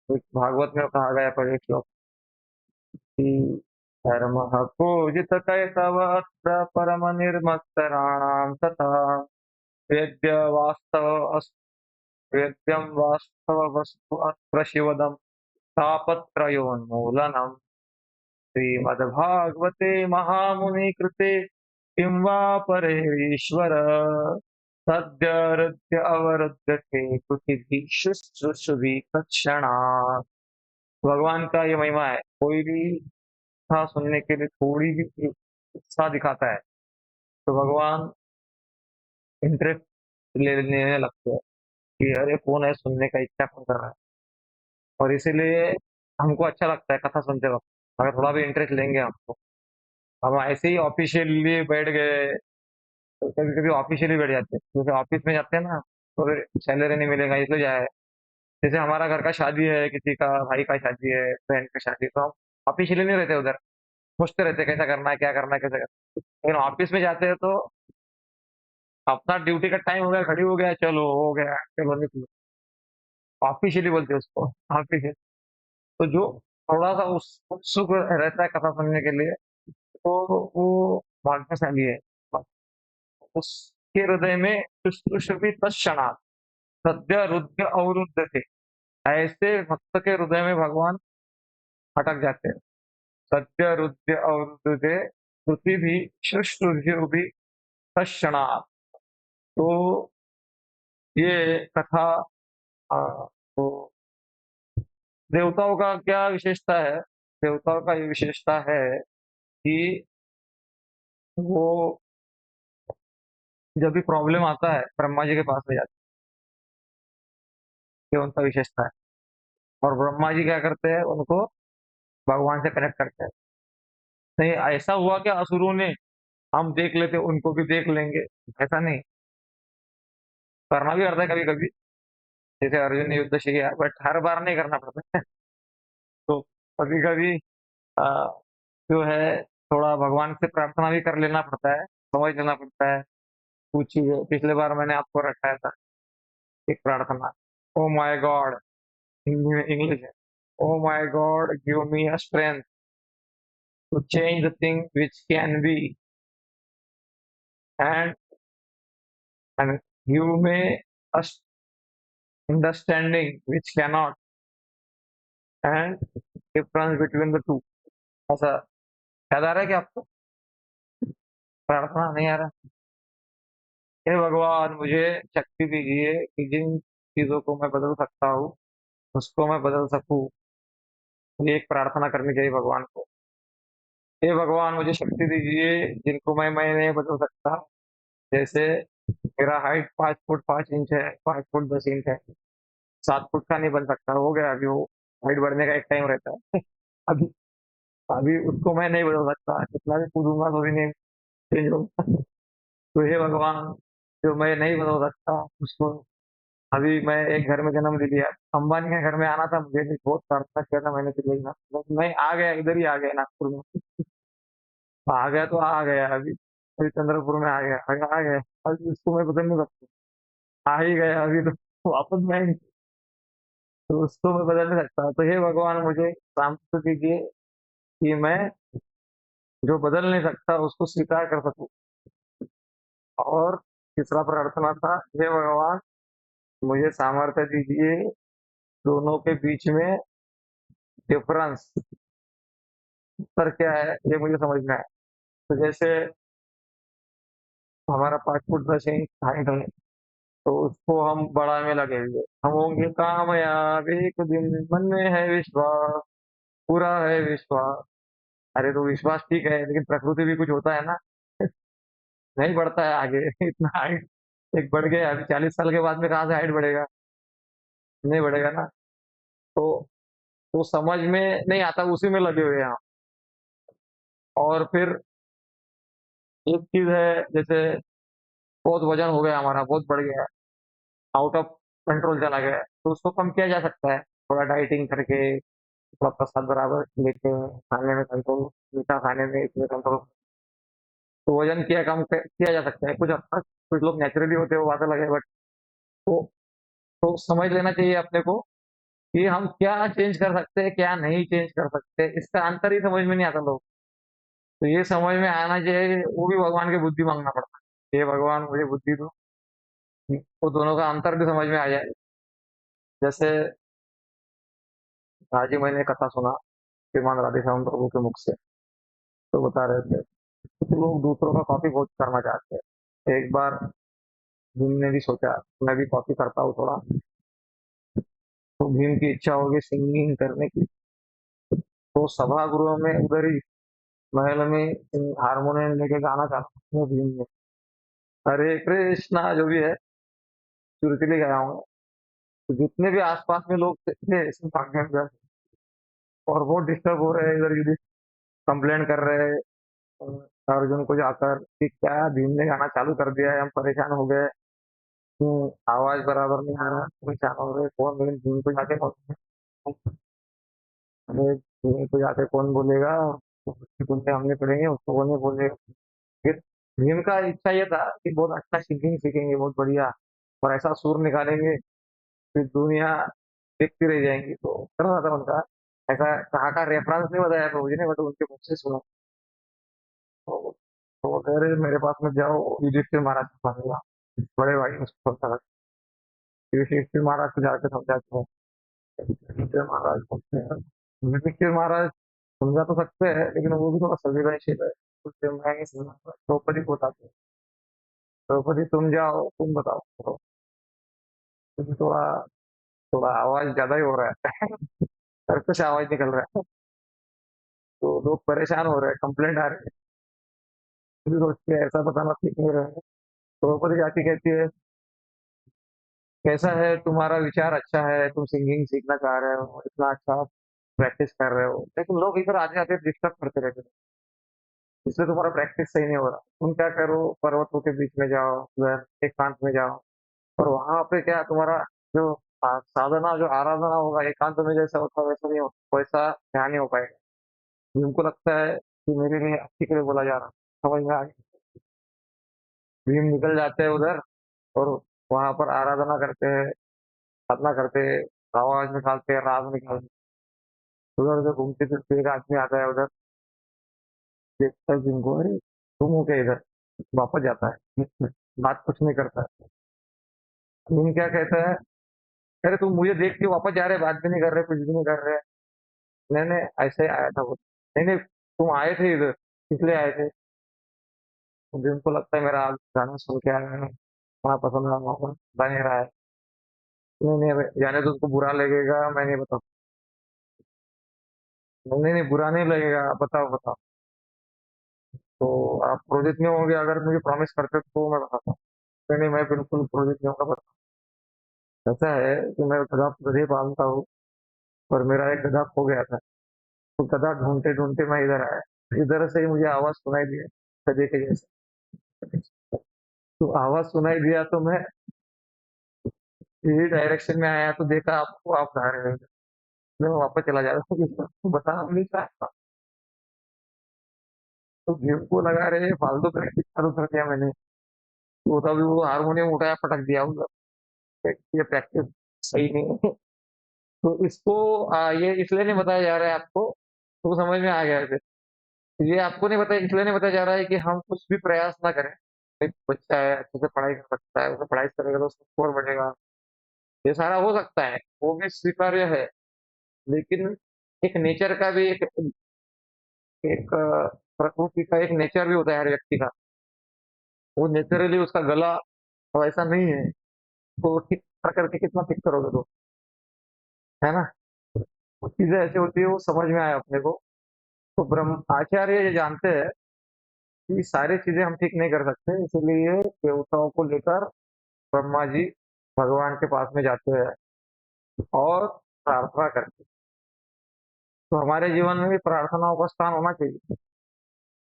A: तो भागवत में कहा गया पढ़े श्लोक कि धर्म पूजित कैतव अत्र परम निर्मत्सराणाम तथा वेद्य वास्तव वेद्यम वास्तव वस्तु अत्र शिवदम तापत्रयोन्मूलनम। श्रीमद्भागवते महामुनि कृते किं वा परेश्वर, सद्य हृद्य अवरुध्यते कृतिभिः शुश्रूषुभिः तत्क्षणात्। भगवान का ये महिमा है, कोई भी कथा सुनने के लिए थोड़ी भी उत्साह दिखाता है तो भगवान इंटरेस्ट लेने लगते हैं कि अरे कौन है, सुनने का इच्छा कौन कर रहा है। और इसीलिए हमको अच्छा लगता है कथा सुनते वक्त, अगर थोड़ा भी इंटरेस्ट लेंगे हमको। हम ऐसे ही ऑफिशियली बैठ गए, तो कभी-कभी ऑफिशियली बैठ जाते हैं। जैसे ऑफिस में जाते हैं ना, तो फिर सैलरी नहीं मिलेगा इसलिए जाए। जैसे हमारा घर का शादी है, किसी का भाई का शादी है, बहन का शादी है, तो हम ऑफिशियली नहीं रहते उधर। पूछते रहते हैं कैसा करना है, क्या करना है, कैसे करना है। लेकिन ऑफिस में जाते हैं तो अपना ड्यूटी का टाइम हो गया, खड़ी हो गया, चलो हो गया, चलो निकलो। ऑफिशियली बोलते हैं उसको, ऑफिशियल। तो जो थोड़ा-सा उत्सुक रहता है कथा सुनने के लिए, तो वो भाग्यशाली है। बस उसके हृदय में शुश्रूषुभिः तत्क्षणात् सद्य हृदय अवरुद्धते। ऐसे भक्त के हृदय में भगवान अटक जाते हैं। सद्य हृदय अवरुद्धते श्रुतिभिः शुश्रूषुभिः तत्क्षणात्। तो ये कथा तो देवताओं का क्या विशेषता है? देवताओं का ये विशेषता है कि वो जब भी प्रॉब्लम आता है, ब्रह्मा जी के पास ले जाते हैं, ये उनका विशेषता है। और ब्रह्मा जी क्या करते हैं? उनको भगवान से कनेक्ट करते हैं। नहीं ऐसा हुआ कि असुरों ने हम देख लेते, उनको भी देख लेंगे, ऐसा नहीं। करना भी पड़ता है कभी-कभी, जैसे अर्जुन ने युद्ध किया, बट हर बार नहीं करना पड़ता है। तो कभी-कभी अ, जो है थोड़ा भगवान से प्रार्थना भी कर लेना पड़ता है, समझ लेना पड़ता है। कुछ चीज़ें पिछले बार मैंने आपको रखाया था एक प्रार्थना, ओह माय गॉड, हिंदी में इंग्लिश है, oh my God give me a strength to change the thing which can be and and give me a understanding which cannot and difference between the two. ऐसा याद आ रहा है क्या आपको? प्रार्थना नहीं आ रहा? हे भगवान मुझे शक्ति दीजिए कि जिन चीजों को मैं बदल सकता हूँ उसको मैं बदल सकूं। ये एक प्रार्थना करनी चाहिए भगवान को। हे भगवान मुझे शक्ति दीजिए जिनको मैं नहीं बदल सकता। जैसे मेरा हाइट 5 फुट 5 इंच है, 5 फुट 10 इंच है, 7 फुट का नहीं बन सकता, हो गया अभी वो। हाइट बढ़ने का एक टाइम रहता है। अभी अभी उसको मैं नहीं बदल सकता, कितना भी कूदूंगा तो भी नहीं चेंज होगा। तो हे भगवान जो मैं नहीं बदल सकता उसको, अभी मैं एक घर में जन्म ले लिया, अंबानी के घर में आना था मुझे, भी बहुत प्रार्थना किया था मैंने कि देखना, मैं आ गया, इधर ही आ गया नागपुर में। आ गया तो आ गया अभी, अभी चंद्रपुर में आ गया, आ गया। अभी उसको मैं बदल नहीं सकता, आ ही गया अभी तो वापस मैं, तो उसको मैं बदल नहीं सकता। तो हे भगवान मुझे सामर्थ्य दीजिए कि मैं जो बदल नहीं सकता उसको स्वीकार कर सकूं। और तीसरा प्रार्थना था, हे भगवान मुझे सामर्थ्य दीजिए दोनों के बीच में डिफरेंस पर क्या है ये मुझे समझना है। तो जैसे हमारा 5 फुट 10 इंच हाइट है, तो उसको हम बढ़ाने लगे हुए, हम होंगे कामयाब एक दिन, मन में है विश्वास, पूरा है विश्वास। अरे तो विश्वास ठीक है, लेकिन प्रकृति भी कुछ होता है ना। नहीं बढ़ता है आगे। इतना हाइट एक बढ़ गया, अभी 40 साल के बाद में कहाँ से हाइट बढ़ेगा? नहीं बढ़ेगा ना। तो वो समझ में नहीं आता, उसी में लगे हुए हैं हम। और फिर एक चीज है, जैसे बहुत वजन हो गया हमारा, बहुत बढ़ गया, आउट ऑफ कंट्रोल चला गया है, तो उसको कम किया जा सकता है थोड़ा डाइटिंग करके, थोड़ा प्रसाद बराबर लेके, खाने में कंट्रोल, मीठा खाने में इसमें कंट्रोल। तो वजन किया जा सकता है कुछ हद तक। कुछ लोग नेचुरली होते हैं वो बात अलग है, बट तो, तो समझ लेना चाहिए अपने को कि हम क्या चेंज कर सकते हैं, क्या नहीं चेंज कर सकते, इसका अंतर ही समझ में नहीं आता लोग। तो ये समझ में आना चाहिए, वो भी भगवान की बुद्धि मांगना पड़ता है, ये भगवान मुझे बुद्धि दो, वो दोनों का अंतर भी समझ में आ जाए। जैसे आज ही मैंने कथा सुना श्रीमान राधेश्याम प्रभु के मुख से, तो बता रहे थे कुछ लोग दूसरों का कॉपी बहुत करना चाहते हैं। एक बार भीम ने भी सोचा मैं भी कॉपी करता हूँ थोड़ा, तो भीम की इच्छा होगी सिंगिंग करने की। तो सभागृह में उधर ही महल में हारमोनियम लेके गाना चाहता हूँ भीम ने, हरे कृष्णा जो भी है चुरचुली गाया हूँ। तो जितने भी आसपास में लोग थे सब भाग गए, और वो डिस्टर्ब हो रहे हैं, इधर उधर कंप्लेंट कर रहे हैं, अर्जुन को जाकर कि क्या भीम ने गाना चालू कर दिया है, हम परेशान हो गए, आवाज बराबर नहीं आ रहा, परेशान हो गए, कौन भीम को जाके अरे भीम को जाके कौन बोलेगा, उसकी धुनें हम नहीं पढ़ेंगे, उसको कौन नहीं बोलेगा। फिर भीम का इच्छा ये था कि बहुत अच्छा सिंगिंग सीखेंगे, बहुत बढ़िया, और ऐसा सुर निकालेंगे कि दुनिया देखती रह जाएंगी। तो कर रहा था उनका, ऐसा कहा का रेफरेंस नहीं बताया प्रभु जी ने, बट उनके मुख से सुना। तो वो कह रहे मेरे पास में जाओ, युधिष्ठिर महाराज के पास जाओ, बड़े भाई उसको समझा। युधिष्ठिर महाराज को जाके समझाते हैं। युधिष्ठिर महाराज बोलते हैं, युधिष्ठिर महाराज समझा तो सकते हैं, लेकिन वो भी थोड़ा संवेदनशील है, उससे मैं नहीं समझा। द्रौपदी को बताते हैं, द्रौपदी तुम जाओ, तुम बताओ, तो तुम थोड़ा थोड़ा आवाज ज्यादा ही हो रहा है, सर्कस से आवाज निकल रहा है, तो लोग परेशान हो रहे हैं, कंप्लेंट आ रही है। फिर सोचती है ऐसा बताना ठीक नहीं रहेगा। तो द्रौपदी जाके कहती है, कैसा है तुम्हारा विचार, अच्छा है, तुम सिंगिंग सीखना चाह रहे हो, इतना अच्छा प्रैक्टिस कर रहे हो, लेकिन लोग इधर आते आते डिस्टर्ब करते रहते हैं, इसलिए तुम्हारा प्रैक्टिस सही नहीं हो रहा। तुम क्या करो, पर्वतों के बीच में जाओ, उधर एकांत में जाओ, और वहां पे क्या तुम्हारा जो साधना, जो आराधना होगा, एकांत में जैसा होता है वैसा नहीं हो, वैसा ध्यान नहीं हो पाएगा। उनको लगता है कि मेरे लिए अच्छी के लिए बोला जा रहा, समझ में आ गया। भीम निकल जाते हैं उधर, और वहां पर आराधना करते हैं, साधना करते हैं, आवाज निकालते हैं, राग निकालते हैं। उधर उधर घूमते फिरते एक आदमी आता है उधर, देखता है जिनको, अरे तुम हो क्या इधर, वापस जाता है, बात कुछ नहीं करता है। भीम क्या कहता है, अरे तुम मुझे देख के वापस जा रहे, बात भी नहीं कर रहे, कुछ भी नहीं कर रहे। नहीं नहीं, ऐसे ही आया था वो। नहीं नहीं, तुम आए थे इधर, इसलिए आए थे। तो भीम को लगता है मेरा गाना सुन के आया है, वहाँ पसंद आया होगा, बने रहा है। नहीं नहीं, अबे, जाने तो उसको बुरा लगेगा, मैं नहीं बताऊँ। नहीं नहीं, बुरा नहीं लगेगा, बताओ बताओ। तो आप क्रोधित नहीं होंगे अगर मुझे प्रॉमिस करते तो मैं बताता हूँ। नहीं नहीं, मैं बिल्कुल क्रोधित नहीं होगा, बताओ। ऐसा है कि मैं गधा गधे पालता हूँ, और मेरा एक गधा खो गया था, तो गधा ढूंढते ढूंढते मैं इधर आया, इधर से ही मुझे आवाज सुनाई दी, गधे के जैसे। तो आवाज सुनाई दिया तो मैं यही डायरेक्शन में आया, तो देखा आपको, आप गा रहे हो, मैं वापस चला जा रहा हूँ, तो बताना नहीं चाहता। तो गेम को लगा रहे, फालतू प्रैक्टिस चालू कर दिया मैंने। तो तभी वो हारमोनियम उठाया, पटक दिया उधर, ये प्रैक्टिस सही नहीं है। तो इसको ये इसलिए नहीं बताया जा रहा है आपको, तो समझ में आ गया है। ये आपको नहीं बताया, इसलिए नहीं बताया जा रहा है कि हम कुछ भी प्रयास ना करें। एक बच्चा है, अच्छे से पढ़ाई कर सकता है, उसे पढ़ाई करेगा तो उसका स्कोर बढ़ेगा, ये सारा हो सकता है, वो भी स्वीकार्य है। लेकिन एक नेचर का भी एक प्रकृति का एक नेचर भी होता है हर व्यक्ति का, वो नेचुरली उसका गला वैसा नहीं है, तो ठीक करके कितना ठीक करोगे, तो है ना। वो चीजें ऐसी होती है, वो समझ में आया अपने को। तो ब्रह्म आचार्य ये जानते हैं कि सारी चीजें हम ठीक नहीं कर सकते, इसलिए देवताओं को लेकर ब्रह्मा जी भगवान के पास में जाते हैं और प्रार्थना करते हैं। तो हमारे जीवन में भी प्रार्थनाओं का स्थान होना चाहिए।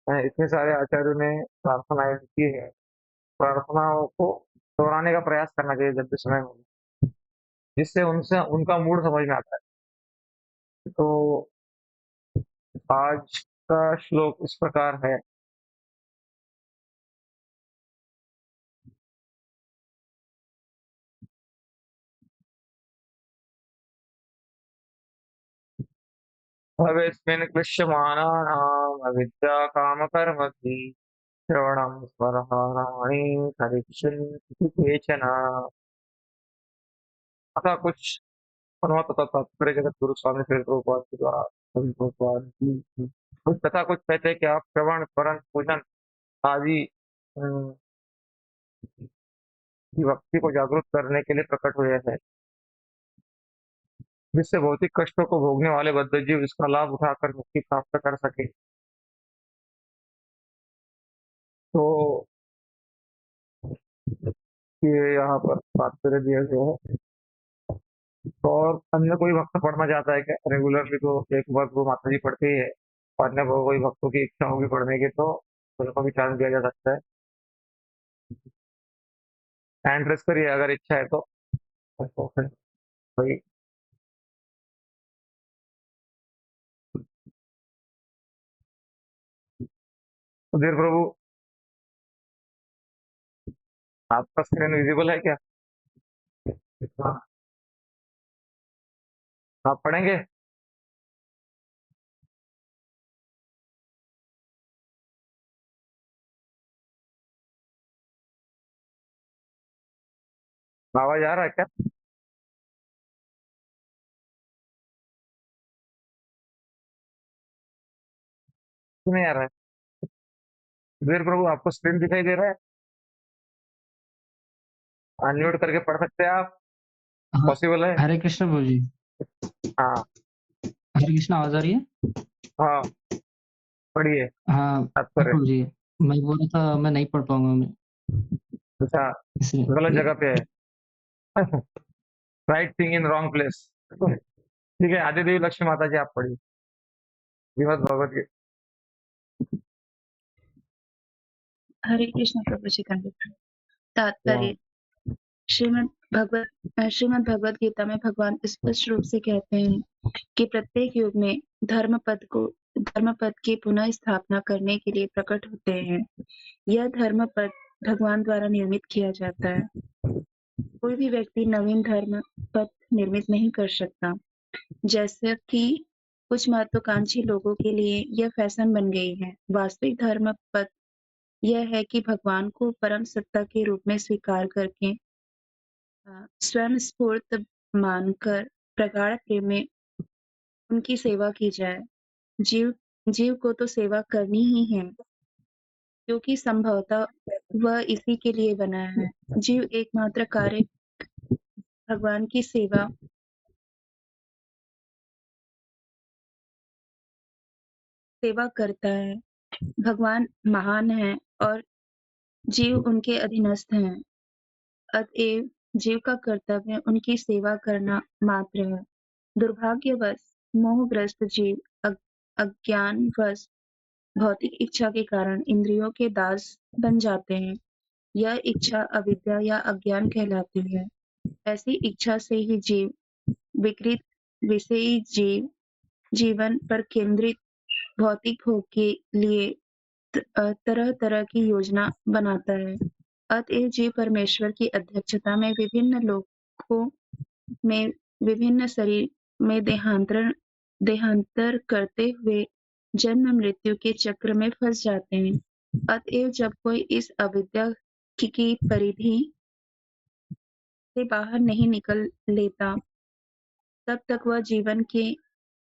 A: इतने सारे आचार्यों ने प्रार्थनाएं की है, प्रार्थनाओं को दोहराने का प्रयास करना चाहिए जब भी समय हो, जिससे उनसे उनका मूड समझ में आता है। तो आज का श्लोक इस प्रकार है। भवेस्मिन् क्लिश्यमानानाम् अविद्या कामकर्मभिः श्रवणं स्वरहाराणि करिष्यन्ति केचन। ऐसा कुछ अनुवाद तथा तात्पर्य जगत गुरु स्वामी श्री प्रभुपाद के द्वारा सभी प्रभुपाद की। कुछ तथा कुछ कहते हैं कि आप श्रवण, स्मरण, पूजन आदि की भक्ति को जागरूक करने के लिए प्रकट हुए हैं, जिससे भौतिक कष्टों को भोगने वाले बद्ध जीव इसका लाभ उठाकर मुक्ति प्राप्त कर सके। तो ये यहाँ पर तात्पर्य दिया गया है। तो और अन्य कोई भक्त पढ़ना चाहता है क्या रेगुलरली, तो एक बार वो माता जी पढ़ती है, और अन्य कोई भक्तों की इच्छा होगी पढ़ने की तो उनको भी चांस दिया जा सकता है। हैंड रेस करिए अगर इच्छा है तो फिर वही। सुधीर प्रभु, आपका स्क्रीन विजिबल है क्या? हाँ, आप पढ़ेंगे? आवाज आ रहा है क्या? क्यों नहीं आ रहा है? सुधीर प्रभु, आपको स्क्रीन दिखाई दे रहा है? अनम्यूट करके पढ़ सकते हैं आप?
E: हाँ,
A: पॉसिबल है?
E: हरे कृष्ण प्रभु जी।
A: हाँ।
E: हरे कृष्ण आवाज आ रही है?
A: हाँ, पढ़िए।
E: हाँ
A: आप करें।
E: प्रभु जी, मैं बोल रहा था मैं नहीं पढ़ पाऊंगा मैं,
A: अच्छा, गलत
E: इसलिए।
A: जगह पे है। Right thing in wrong place. ठीक है, आदि देवी लक्ष्मी माता जी आप पढ़िए श्रीमद् भगवत गीता।
C: हरे कृष्ण प्रभु जी तात्पर्य श्रीमद् भगवत गीता में भगवान स्पष्ट रूप से कहते हैं कि प्रत्येक युग में धर्म पद की पुनः स्थापना करने के लिए प्रकट होते हैं। यह धर्म पद भगवान द्वारा निर्मित किया जाता है। कोई भी व्यक्ति नवीन धर्म पद निर्मित नहीं कर सकता। जैसे कि कुछ महत्वाकांक्षी लोगों के लिए यह फैशन बन गई है। वास्तविक धर्म पद यह है कि भगवान को परम सत्ता के रूप में स्वीकार करके स्वयं स्फूर्त मानकर प्रगाढ़ प्रेम में उनकी सेवा की जाए। जीव जीव को तो सेवा करनी ही है, क्योंकि संभवतः वह इसी के लिए बना है। जीव एकमात्र कार्य भगवान की सेवा करता है। भगवान महान है और जीव उनके अधीनस्थ हैं। अतएव जीव का कर्तव्य उनकी सेवा करना मात्र है। दुर्भाग्यवश मोहग्रस्त जीव अज्ञानवश भौतिक इच्छा के कारण इंद्रियों के दास बन जाते हैं। यह इच्छा अविद्या या अज्ञान कहलाती है। ऐसी इच्छा से ही जीव विकृत विषयी जीवन पर केंद्रित भौतिक भोग के लिए तरह तरह की योजना बनाता है। अतएव जीव परमेश्वर की अध्यक्षता में विभिन्न लोकों में विभिन्न शरीर में देहांतर करते हुए जन्म मृत्यु के चक्र में फंस जाते हैं। अतएव जब कोई इस अविद्या की परिधि से बाहर नहीं निकल लेता, तब तक वह जीवन के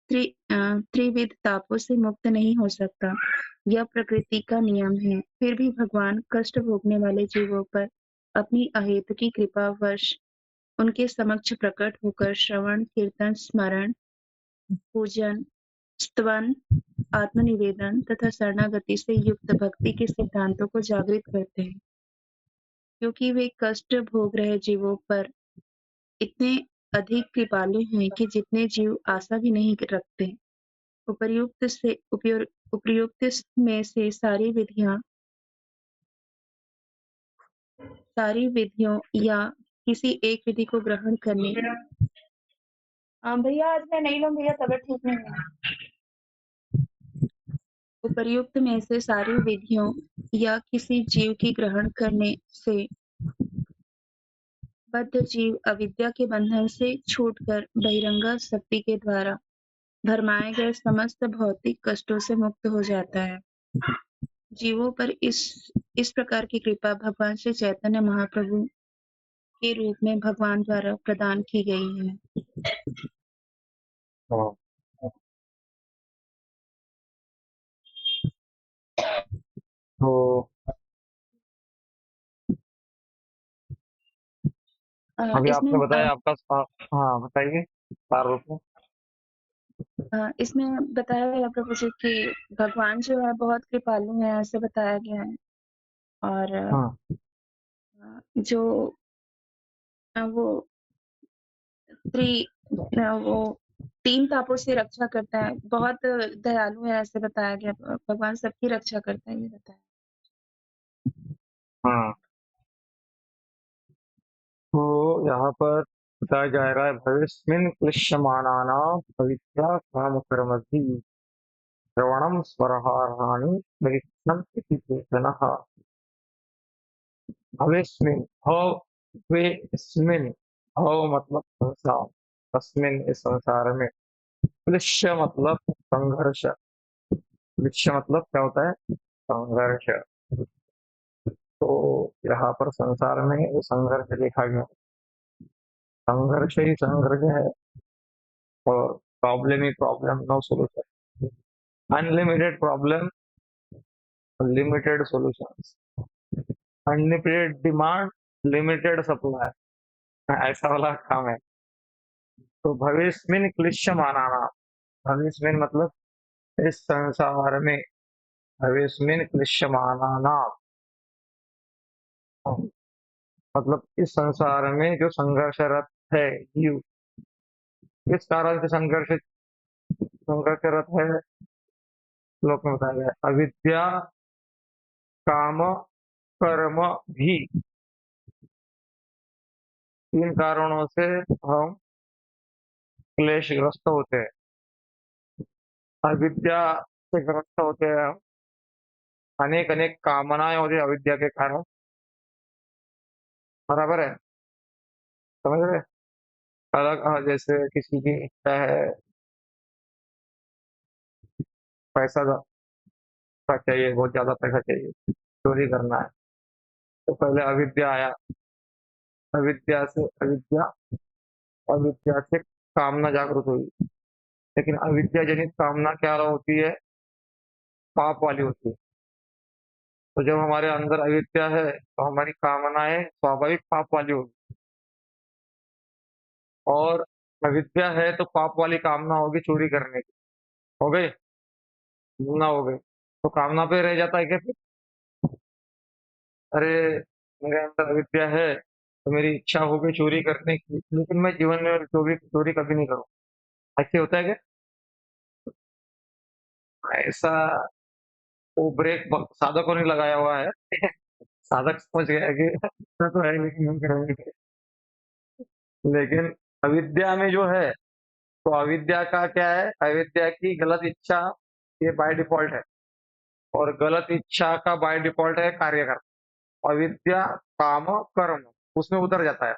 C: त्रिविध तापों से मुक्त नहीं हो सकता। यह प्रकृति का नियम है। फिर भी भगवान कष्ट भोगने वाले जीवों पर अपनी अहेतुकी कृपा वश उनके समक्ष प्रकट होकर श्रवण, कीर्तन, स्मरण, पूजन, स्तवन, आत्मनिवेदन तथा शरणागति से युक्त भक्ति के सिद्धांतों को जागृत करते हैं। क्योंकि वे कष्ट भोग रहे जीवों पर इतने अधिक कृपालु हैं कि जितने जीव आशा भी नहीं रखते। उपर्युक्त में से सारी विधियों या किसी एक विधि को ग्रहण करने भैया आज मैं नहीं लूँ भैया, तबीयत ठीक नहीं है। उपर्युक्त में से सारी विधियों या किसी जीव की ग्रहण करने से बद्ध जीव अविद्या के बंधन से छूटकर बहिरंगा शक्ति के द्वारा भरमाए गए समस्त भौतिक कष्टों से मुक्त हो जाता है। जीवों पर इस प्रकार की कृपा भगवान श्री चैतन्य महाप्रभु के रूप में भगवान द्वारा प्रदान की गई है।
A: हाँ, तो अभी
C: इसमें
A: आपने बताया आपका हाँ, बताइए सार रूप में।
C: इसमें बताया गया प्रभु जी कि भगवान जो है बहुत कृपालु है, ऐसे बताया गया है। और
A: हाँ,
C: जो वो वो 3 तापों से रक्षा करता है, बहुत दयालु है, ऐसे बताया गया। भगवान सबकी रक्षा करता है, ये बताया।
A: हाँ, तो यहाँ पर बताया जा रहा है भविष्यस्मिन् क्लिश्यमानानां अविद्या कामकर्मभिः श्रवणं स्वरहाराणि निरीक्षणम् इति चेतनः। भविष्यस्मिन् भवेस्मिन् भव मतलब संसार, तस्मिन् इस संसार में, क्लिश्य मतलब संघर्ष, क्लिश्य मतलब क्या होता है? संघर्ष। तो यहाँ पर संसार में वो संघर्ष देखा गया, संघर्ष ही संघर्ष है और प्रॉब्लम ही problem, no solution, unlimited problem, limited solutions, unlimited demand, limited supply, ऐसा वाला काम है। तो भविष्यस्मिन् क्लिश्यमानानां, भविष्यस्मिन् मतलब इस संसार में, भविष्यस्मिन् क्लिश्यमानानां मतलब इस संसार में जो संघर्षरत है, जीव किस कारण से संघर्षरत है? श्लोक में बताया गया है, अविद्या काम कर्म भी, तीन कारणों से हम क्लेशग्रस्त होते हैं। अविद्या से ग्रस्त होते हैं हम, अनेक अनेक कामनाएं होती है अविद्या के कारण, बराबर है, समझ रहे? अलग जैसे किसी की इच्छा है पैसा चाहिए, बहुत ज्यादा पैसा चाहिए, चोरी करना है, तो पहले अविद्या आया, अविद्या अविद्या से कामना जागृत हुई, लेकिन अविद्या जनित कामना क्या होती है? पाप वाली होती है। तो जब हमारे अंदर अविद्या है तो हमारी कामनाएं स्वाभाविक पाप वाली होगी, और अविद्या है तो पाप वाली कामना होगी चोरी करने की, हो गई ना? हो गई तो कामना पे रह जाता है क्या फिर? अरे मेरे अंदर अविद्या है तो मेरी इच्छा हो गई चोरी करने की, लेकिन मैं जीवन में चोरी चोरी कभी नहीं करूँ, ऐसे होता है क्या? ऐसा वो ब्रेक साधकों ने लगाया हुआ है। साधक समझ गया कि ऐसा तो है लेकिन हम करेंगे, लेकिन अविद्या में जो है, तो अविद्या का क्या है? अविद्या की गलत इच्छा, ये बाय डिफॉल्ट है, और गलत इच्छा का बाय डिफॉल्ट है कार्य करना। अविद्या काम कर्म उसमें उतर जाता है,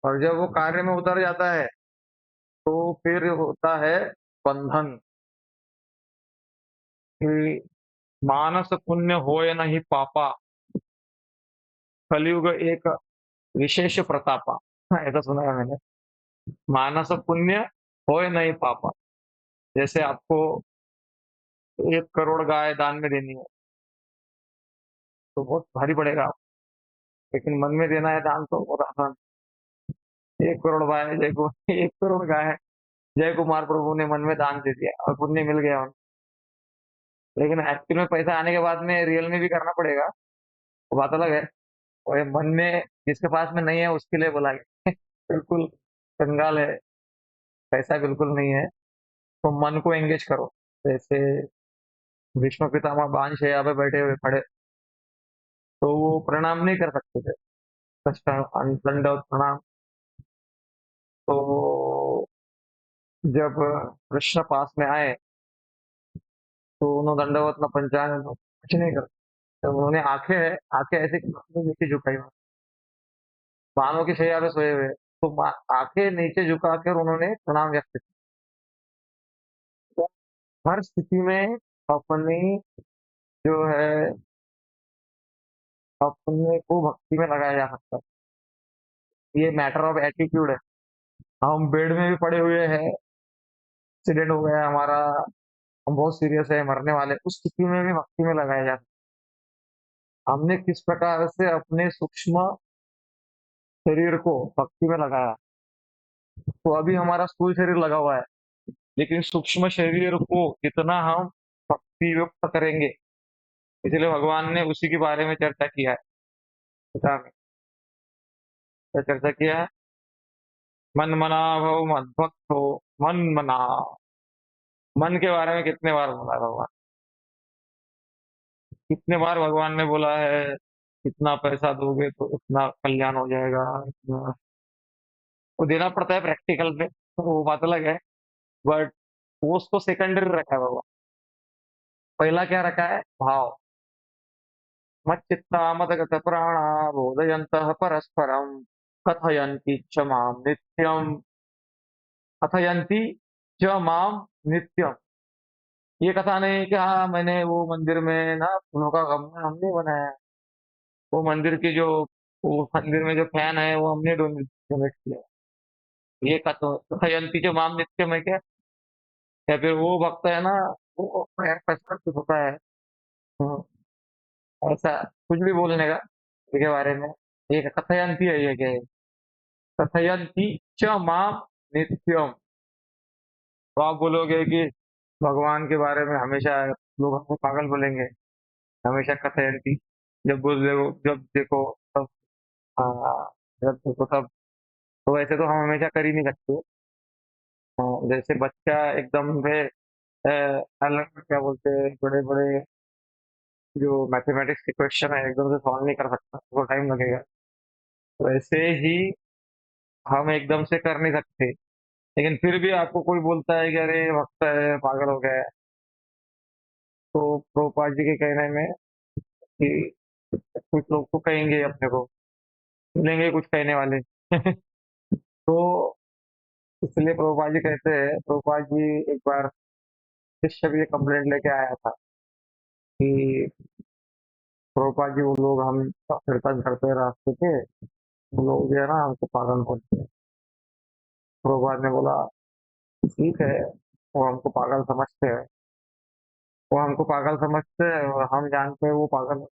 A: और जब वो कार्य में उतर जाता है तो फिर होता है बंधन, कि मानस पुण्य होय नहीं पापा, कलयुग एक विशेष प्रतापा, ऐसा सुना है मैंने। मानस पुण्य होय नहीं पापा, जैसे आपको 1 करोड़ गाय दान में देनी है तो बहुत भारी पड़ेगा, लेकिन मन में देना है दान तो बहुत आसान। 1 करोड़ गाय 1 करोड़ गाय जय कुमार प्रभु ने मन में दान दे दिया और पुण्य मिल गया उन्हें, लेकिन एक्चुअल में पैसा आने के बाद में रियल में भी करना पड़ेगा, वो बात अलग है। और ये मन में जिसके पास में नहीं है उसके लिए बोला गया। बिल्कुल कंगाल है, पैसा बिल्कुल नहीं है, तो मन को एंगेज करो। जैसे भीष्म पितामह बांझ शैया पे बैठे हुए पड़े, तो वो प्रणाम नहीं कर सकते थे, दंडवत प्रणाम। तो जब कृष्ण पास में आए तो उन्होंने दंडवत न पंचांग न कुछ नहीं कर, जब उन्होंने आंखें ऐसे नीचे झुकाई, बाणों की शैया पे सोए हुए, तो आंखें नीचे झुका कर उन्होंने प्रणाम व्यक्त किया। तो हर स्थिति में अपनी जो है, अपने को भक्ति में लगाया जा सकता है, ये मैटर ऑफ एटीट्यूड है। हम बेड में भी पड़े हुए हैं, एक्सीडेंट हो गया हमारा, हम बहुत सीरियस है, मरने वाले, उस स्थिति में भी भक्ति में लगाया जा सकता है। हमने किस प्रकार से अपने सूक्ष्म शरीर को भक्ति में लगाया, तो अभी हमारा स्थूल शरीर लगा हुआ है, लेकिन सूक्ष्म शरीर को जितना हम भक्ति युक्त करेंगे, इसलिए भगवान ने उसी के बारे में चर्चा किया है गीता में। क्या चर्चा किया है? मन मना भव मद भक्त हो, मन मना, मन के बारे में कितने बार बोला है भगवान, कितने बार भगवान ने बोला है इतना पैसा दोगे तो इतना कल्याण हो जाएगा, इतना वो देना पड़ता है प्रैक्टिकल पे, तो वो बात अलग है। बट वो उसको सेकेंडरी रखा है बाबा। पहला क्या रखा है? भाव। मच्चित्ता मदगत प्राणा बोधयन्तः परस्परम कथयन्ति च माम नित्यम, कथयन्ति च माम नित्यम। ये कथा नहीं कि हाँ मैंने वो मंदिर में ना फूलों का गमला हमने बनाया है। वो मंदिर की जो वो मंदिर में जो फैन है वो हमने डोनेट किया है। ये कथयन्ति च माम नित्यम है क्या? या फिर वो भक्त है ना, वो पैसा कुछ होता है। हम्म, ऐसा कुछ भी बोलने का इसके बारे में। ये कथयन्ति है, ये क्या है? कथयन्ति च माम नित्यम। तो आप बोलोगे कि भगवान के बारे में हमेशा लोग हमको पागल बोलेंगे, हमेशा कथयन्ति। जब देखो तब, हाँ, जब देखो तब। तो वैसे तो हम हमेशा कर ही नहीं सकते। जैसे बच्चा एकदम से अलग क्या बोलते हैं, बड़े बड़े जो मैथमेटिक्स के क्वेश्चन है एकदम से सॉल्व नहीं कर सकता, उसको टाइम लगेगा। वैसे ही हम एकदम से कर नहीं सकते। लेकिन फिर भी आपको कोई बोलता है कि अरे ये भक्त है, पागल हो गया है, तो प्रभुपाद जी के कहने में कि कुछ लोग तो कहेंगे अपने को, मिलेंगे कुछ कहने वाले। तो इसलिए प्रभुपाद जी कहते हैं, प्रभुपाद जी एक बार शिष्य भी कंप्लेंट लेके आया था कि प्रभुपाद जी वो लोग हम कीर्तन करते रास्ते पे, वो लोग जो है ना हमको पागल बोलते हैं। प्रभुपाद ने बोला ठीक है, वो हमको पागल समझते हैं, वो हमको पागल समझते हैं और हम जानते हैं वो पागल।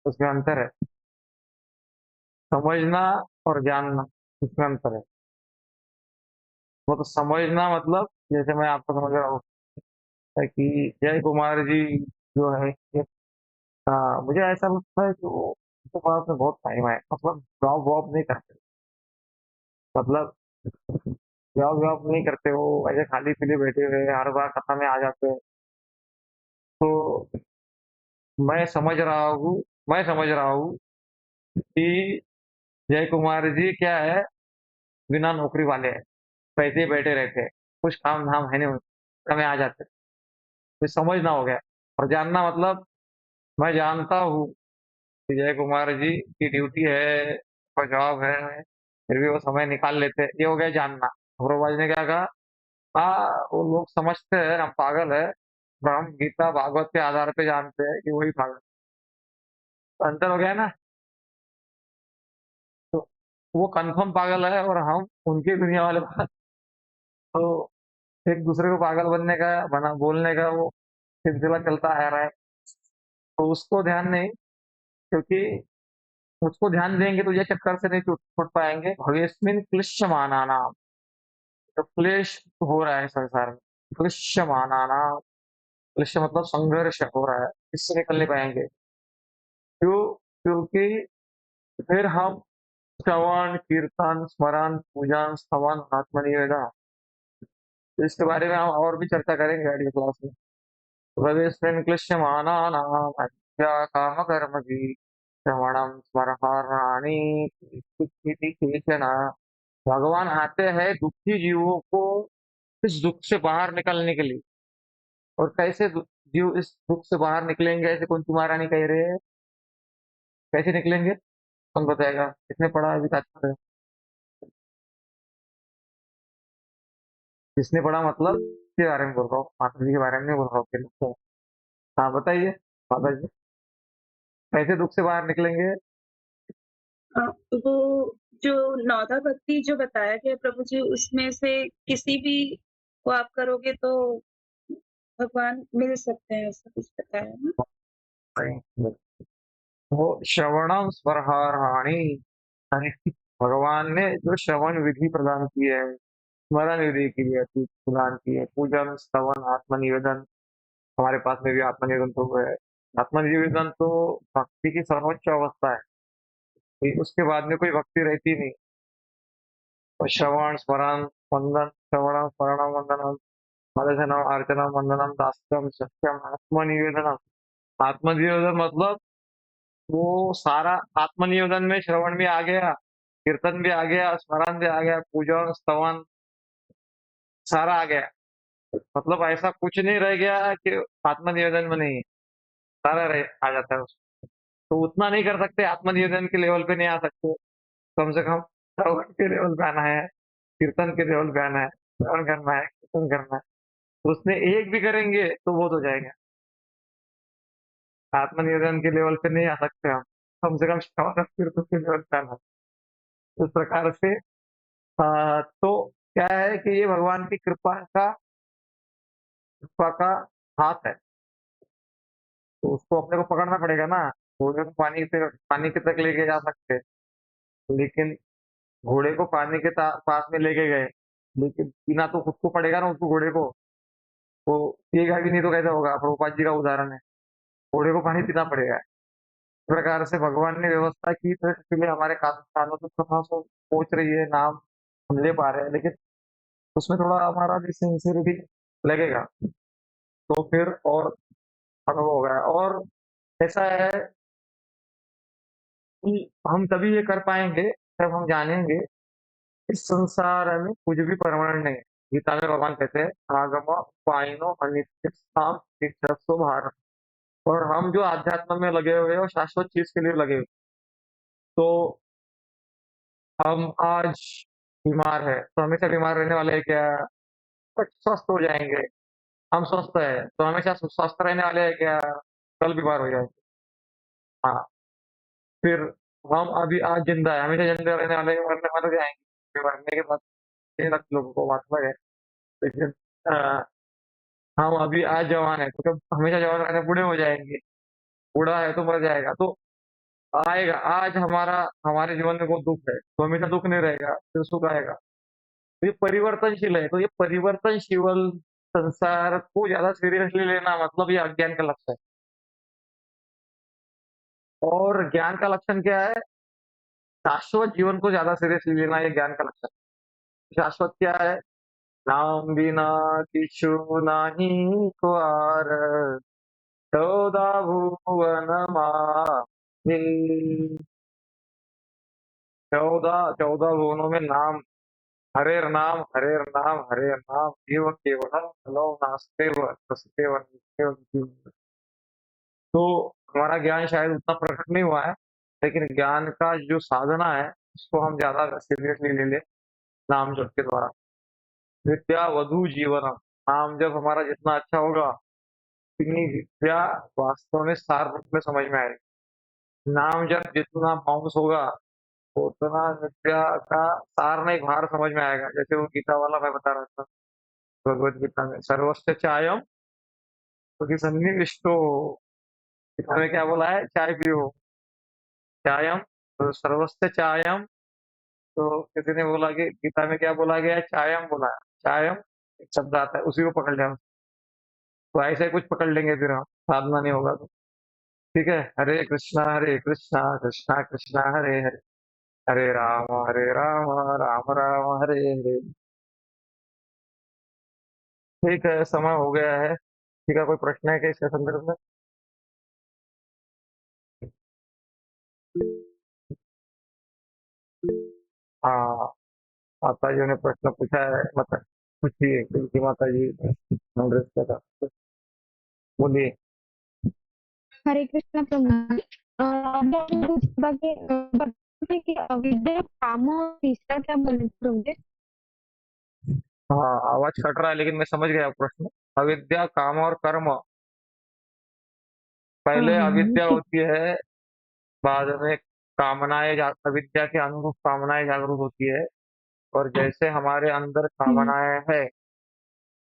A: उसमें अंतर है, समझना और जानना, इसमें अंतर है। वो तो समझना मतलब जैसे मैं आपको समझ रहा हूँ कि जय कुमार जी जो है ये, मुझे ऐसा लगता है कि वो उनके पास में बहुत टाइम है, मतलब जॉब वॉब नहीं करते, मतलब जॉब वॉब नहीं करते, वो ऐसे खाली पीली बैठे हुए हर बार कथा में आ जाते हैं। तो मैं समझ रहा हूँ, मैं समझ रहा हूँ कि जय कुमार जी क्या है, बिना नौकरी वाले हैं, पैसे ही बैठे रहते हैं, कुछ काम धाम है नहीं उनका, में आ जाते हैं। तो समझना हो गया। और जानना मतलब मैं जानता हूँ कि जय कुमार जी की ड्यूटी है, उनका जॉब है, फिर भी वो समय निकाल लेते हैं, ये हो गया जानना। अग्रवाल ने क्या कहा? हाँ वो लोग समझते हैं हम पागल है, पर हम गीता भागवत के आधार पे जानते हैं कि वही पागल। तो अंतर हो गया ना। तो वो कंफर्म पागल है और हम उनकी दुनिया वाले पागल। तो एक दूसरे को पागल बनने का, बना बोलने का वो सिलसिला चलता आ रहा है। तो उसको ध्यान नहीं, क्योंकि उसको ध्यान देंगे तो ये चक्कर से नहीं छूट पाएंगे। भवेस्मिन क्लिश्यमाना नाम, तो क्लेश हो रहा है संसार में, क्लिश्यमाना नाम, क्लिश्य मतलब संघर्ष हो रहा है, इससे निकल नहीं पाएंगे। क्यों? क्योंकि फिर हम श्रवण कीर्तन स्मरण पूजन स्तवन आत्मनिवेदन, इसके बारे में हम और भी चर्चा करेंगे अगली क्लास में। भवेस्मिन क्लिश्यमाना नाम अद्या काम कर्म की श्रवणम स्मरणानि इति केचन। भगवान आते हैं दुखी जीवों को इस दुख से बाहर निकलने के लिए। और कैसे जीव इस दुख से बाहर निकलेंगे, ऐसे कुंती महारानी कह रहे हैं, कैसे निकलेंगे कौन बताएगा? किसने पढ़ा अभी तात्पर्य? किसने पढ़ा मतलब के बारे में बोल रहा हूँ, माता जी के बारे में नहीं बोल रहा हूँ फिर। हाँ बताइए माता जी, कैसे दुख से बाहर निकलेंगे?
F: अ, वो जो नौधा भक्ति जो बताया गया प्रभु जी, उसमें से किसी भी को आप करोगे तो भगवान मिल सकते हैं, ऐसा कुछ बताया ना?
A: वो श्रवणम स्मरणानि, अरे भगवान ने जो श्रवण विधि प्रदान की है, स्मरण विधि की है, प्रदान की है, पूजन स्तवन आत्मनिवेदन, हमारे पास में भी आत्मनिवेदन तो है। आत्मनिवेदन तो भक्ति की सर्वोच्च अवस्था है, कि उसके बाद में कोई भक्ति रहती नहीं। और श्रवण स्मरण वंदन, श्रवणम स्मरणम वंदनम मदर्शनम अर्चनम वंदनम दास्यम सत्यम आत्मनिवेदनम। आत्मनिवेदन मतलब वो सारा आत्मनिवेदन में श्रवण भी आ गया, कीर्तन भी आ गया, स्मरण भी आ गया, पूजन स्तवन सारा आ गया। मतलब ऐसा कुछ नहीं रह गया कि आत्मनिवेदन में नहीं है, सारा आ जाता है उसमें। तो उतना नहीं कर सकते, आत्मनिवेदन के लेवल पे नहीं आ सकते, कम से कम श्रवण के लेवल पे आना है, कीर्तन के लेवल पे आना है, श्रवण करना है, कीर्तन करना है। तो उसमें एक भी करेंगे तो बहुत हो जाएगा। आत्मनिवेदन के लेवल पे नहीं आ सकते हम, कम से कम श्रवण और कीर्तन के लेवल पे आना है। इस प्रकार से तो क्या है कि ये भगवान की कृपा का हाथ है, तो उसको अपने को पकड़ना पड़ेगा ना। घोड़े को पानी के तक लेके जा सकते हैं, लेकिन घोड़े को पानी के पास में लेके गए, लेकिन पीना तो खुद को पड़ेगा ना उसको, घोड़े को। वो पिएगा भी नहीं तो कैसा होगा? प्रभुपाद जी का उदाहरण है, घोड़े को पानी पीना पड़ेगा। इस प्रकार से भगवान ने व्यवस्था की, तो इसलिए हमारे कानों तक कहाँ से पहुंच रही है, नाम हम ले पा रहे हैं, लेकिन उसमें थोड़ा हमारा भी सिंसियरिटी लगेगा, तो फिर और अनुभव होगा। और ऐसा है कि हम तभी ये कर पाएंगे जब हम जानेंगे इस संसार में कुछ भी परमानेंट नहीं है। गीता में भगवान कहते हैं आगम पाइनो अनित्य भार। और हम जो आध्यात्म में लगे हुए हैं और शाश्वत चीज के लिए लगे हुए, तो हम आज बीमार है तो हमेशा बीमार रहने वाले हैं क्या? बट स्वस्थ हो जाएंगे। हम स्वस्थ है तो हमेशा स्वस्थ रहने वाले हैं क्या? कल बीमार हो जाएंगे। हाँ, फिर हम अभी आज जिंदा है, हमेशा जिंदा रहने वाले हैं, मरने मर जाएंगे। फिर मरने के बाद 6 लाख लोगों को बात लगे, लेकिन अ, हम अभी आज जवान है तो कब हमेशा जवान रहने बूढ़े हो जाएंगे। बूढ़ा है तो मर जाएगा, तो आएगा। आज हमारे जीवन में बहुत दुख है तो हमेशा दुख नहीं रहेगा, फिर सुख आएगा। तो ये परिवर्तनशील है, तो ये परिवर्तनशील संसार को ज्यादा सीरियसली लेना मतलब ये अज्ञान का लक्षण है। और ज्ञान का लक्षण क्या है? शाश्वत जीवन को ज्यादा सीरियसली लेना, ये ज्ञान का लक्षण है। शाश्वत क्या है? नाम बिना किछु नाही को आर, 14 भुवन माहे। 14 भुवनों में नाम, हरेर नाम हरेर नाम हरेर नाम, एव केवलम कलौ नास्तेव तस्तेव नित्यं जीवनम्। तो हमारा ज्ञान शायद उतना प्रकट नहीं हुआ है, लेकिन ज्ञान का जो साधना है उसको हम ज्यादा सीरियसली ले ले, नाम जप के द्वारा। विद्या वधु जीवन, नाम जब हमारा जितना अच्छा होगा, उतनी विद्या वास्तव में सार रूप में समझ में आएगी। नाम जब जितना बाउंस होगा, तो उतना विद्या का सार नहीं, भार समझ में आएगा। जैसे वो गीता वाला मैं बता रहा था, भगवत गीता में सर्वस्व चायम क्योंकि सन्निविष्टो, गीता में क्या बोला है? चाय पियो, चायम, तो सर्वस्व चायम। तो किसी ने बोला कि गीता में क्या बोला गया है? चायम बोला है। चायम एक शब्द आता है, उसी को पकड़ लिया। तो ऐसे ही कुछ पकड़ लेंगे फिर हम, साधना नहीं होगा तो। ठीक है, हरे कृष्णा कृष्णा कृष्णा हरे हरे, हरे राम राम राम हरे हरे। ठीक है, समय हो गया है। ठीक है, कोई प्रश्न है क्या इसके संदर्भ में? हाँ, माता जी ने प्रश्न पूछा है, मतलब पूछिए क्योंकि माता जी कांग्रेस का था। बोलिए।
D: हरे कृष्ण प्रभु। अभी आपने कुछ बताते कि अविद्या काम और तीसरा क्या बोले प्रभु?
A: हाँ, आवाज कट रहा है लेकिन मैं समझ गया प्रश्न। अविद्या, काम और कर्म। पहले अविद्या
D: ठीक।
A: होती है, बाद में अविद्या के अनुरूप कामनाएं जागरूक होती है। और जैसे हमारे अंदर कामनाएं है,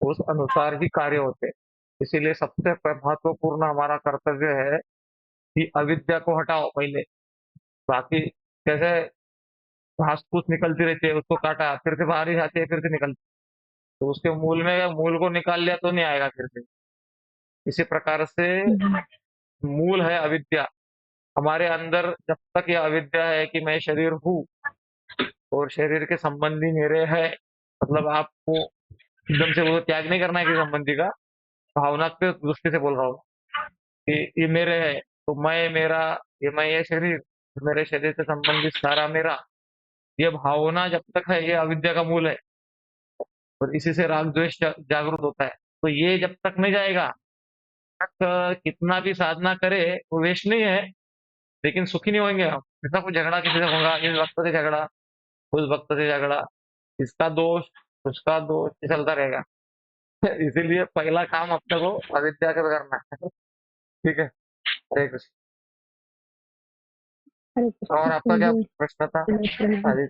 A: उस अनुसार ही कार्य होते हैं। इसीलिए सबसे महत्वपूर्ण हमारा कर्तव्य है कि अविद्या को हटाओ पहले। बाकी जैसे घास फूस निकलती रहती है, उसको काटा, फिर से बाहर ही आती है, फिर से निकलती है। तो उसके मूल को निकाल लिया तो नहीं आएगा फिर से। इसी प्रकार से मूल है अविद्या। हमारे अंदर जब तक यह अविद्या है कि मैं शरीर हूँ और शरीर के संबंधी मेरे है, मतलब आपको एकदम से वो त्याग नहीं करना है किसी संबंधी का, भावनात्मक दृष्टि से बोल रहा हूँ कि ये मेरे है, तो मैं मेरा ये शरीर, मेरे शरीर से संबंधित सारा मेरा, ये भावना जब तक है ये अविद्या का मूल है और इसी से राग द्वेष जागृत होता है। तो ये जब तक नहीं जाएगा, तक कितना भी साधना करे वो वेस्ट नहीं है, लेकिन सुखी नहीं होंगे हम। ऐसा कुछ झगड़ा किसी से होगा, इस वक्त से झगड़ा, उस वक्त से झगड़ा, इसका दोष, उसका दोष, ये चलता रहेगा। इसीलिए पहला काम अपने को अविद्या का करना है। ठीक है, हरे कृष्ण।
D: हरे कृष्ण
A: और आपका क्या
D: जी।
A: प्रश्न था अजय?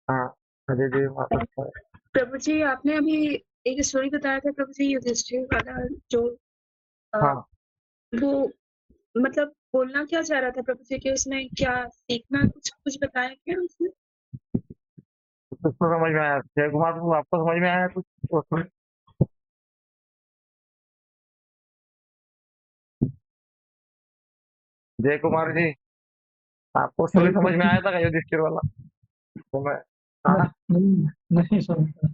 A: हाँ, अजय जी वापस करें।
F: प्रभु जी आपने अभी एक स्टोरी बताया था प्रभु जी युधिष्ठिर वाला जो
A: हाँ,
F: वो मतलब बोलना क्या चाह रहा था प्रभु जी कि उसमें क्या सीखना कुछ बताया क्या उसने?
A: कुछ तो समझ में आया। जय कुमार को आपको समझ में आया कुछ उसमें? जय कुमार जी, आपको स्टोरी
B: हरे
A: समझ में
B: कृष्ण।
A: आया था क्या युधिष्ठिर वाला? तो मैं, हाँ,
B: नहीं समझता।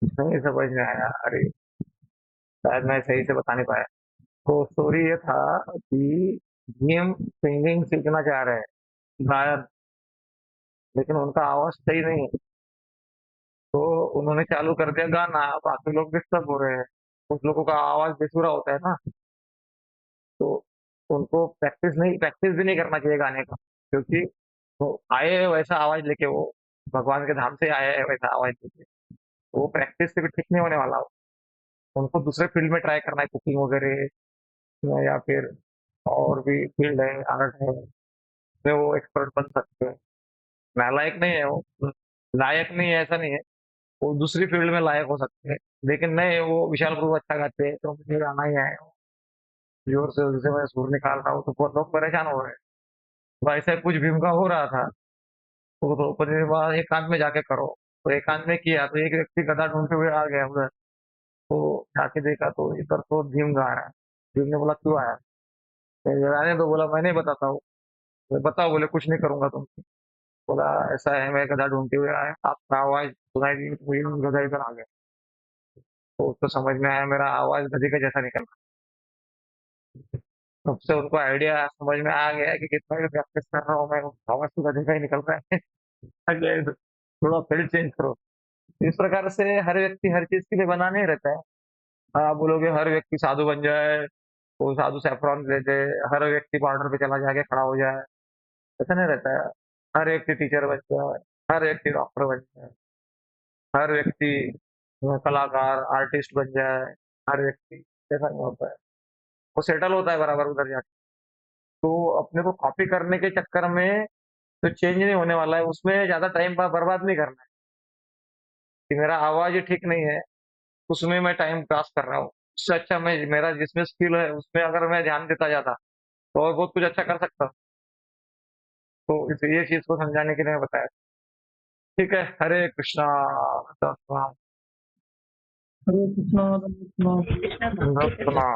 A: नहीं समझ में आया। अरे शायद मैं सही से बता नहीं पाया। तो स्टोरी ये था कि भीम सिंगिंग सीखना चाह रहे हैं, गायन, लेकिन उनका आवाज सही नहीं है। तो उन्होंने चालू कर दिया गाना, बाकी लोग डिस्टर्ब हो रहे हैं। कुछ लोगों का आवाज बेसुरा होता है ना, तो उनको प्रैक्टिस भी नहीं करना चाहिए गाने का, क्योंकि वो आए हैं वैसा आवाज लेके, वो भगवान के धाम से आए हैं वैसा आवाज लेके, तो वो प्रैक्टिस से भी ठीक नहीं होने वाला हो। उनको दूसरे फील्ड में ट्राई करना है, कुकिंग वगैरह, या फिर और भी फील्ड है, आर्ट है, उसमें वो एक्सपर्ट बन सकते हैं। नालायक नहीं है वो, लायक नहीं है ऐसा नहीं है, वो दूसरी फील्ड में लायक हो सकते हैं। लेकिन नहीं, वो विशाल प्रभु अच्छा गाते हैं तो मुझे गाना ही है, जोर से उनसे मैं सुर निकाल रहा हूँ तो बहुत लोग परेशान हो रहे हैं। तो ऐसा कुछ भीम का हो रहा था। तो द्रौपदी ने बोला एकांत में जाके करो। तो एकांत में किया तो एक व्यक्ति गदा ढूंढते हुए आ गया उधर। तो जाके देखा तो इधर तो भीम गा रहा है। भीम ने बोला क्यों आया? तो आने दो, बोला मैं नहीं बताता हूँ। तो बताओ, बोले कुछ नहीं करूंगा तुमसे। बोला ऐसा है, मैं गधा ढूंढते हुए आया, आपका आवाज सुनाई दी तो वही गधा इधर आ गया। तो उसको समझ में आया मेरा आवाज गधे का जैसा निकल। तब से उनको आइडिया समझ में आ गया कि कितना भी प्रैक्टिस कर रहा हूँ मैं, आवाज तो गधे का ही निकल रहा है। अगले थोड़ा फील्ड चेंज करो। इस प्रकार से हर व्यक्ति हर चीज के लिए बना नहीं रहता है। आप बोलोगे हर व्यक्ति साधु बन जाए, वो साधु सैफरॉन ले दे, हर व्यक्ति बॉर्डर पे चला जाके खड़ा हो जाए, ऐसा नहीं रहता है। हर व्यक्ति टीचर बन जाए, हर व्यक्ति डॉक्टर बन जाए, हर व्यक्ति कलाकार आर्टिस्ट बन जाए, हर व्यक्ति, ऐसा नहीं होता है। वो सेटल होता है बराबर उधर जाके। तो अपने को कॉपी करने के चक्कर में तो चेंज नहीं होने वाला है, उसमें ज्यादा टाइम बर्बाद नहीं करना है कि मेरा आवाज ही ठीक नहीं है, उसमें मैं टाइम पास कर रहा हूँ। उससे अच्छा मैं, मेरा जिसमें स्किल है उसमें अगर मैं ध्यान देता जाता तो और बहुत कुछ अच्छा कर सकता। तो ये चीज को समझाने के लिए मैं बताया। ठीक है, हरे कृष्णा।
B: हरे कृष्णा हरे कृष्णा।
F: कृष्ण भक्ति
A: कृष्णा।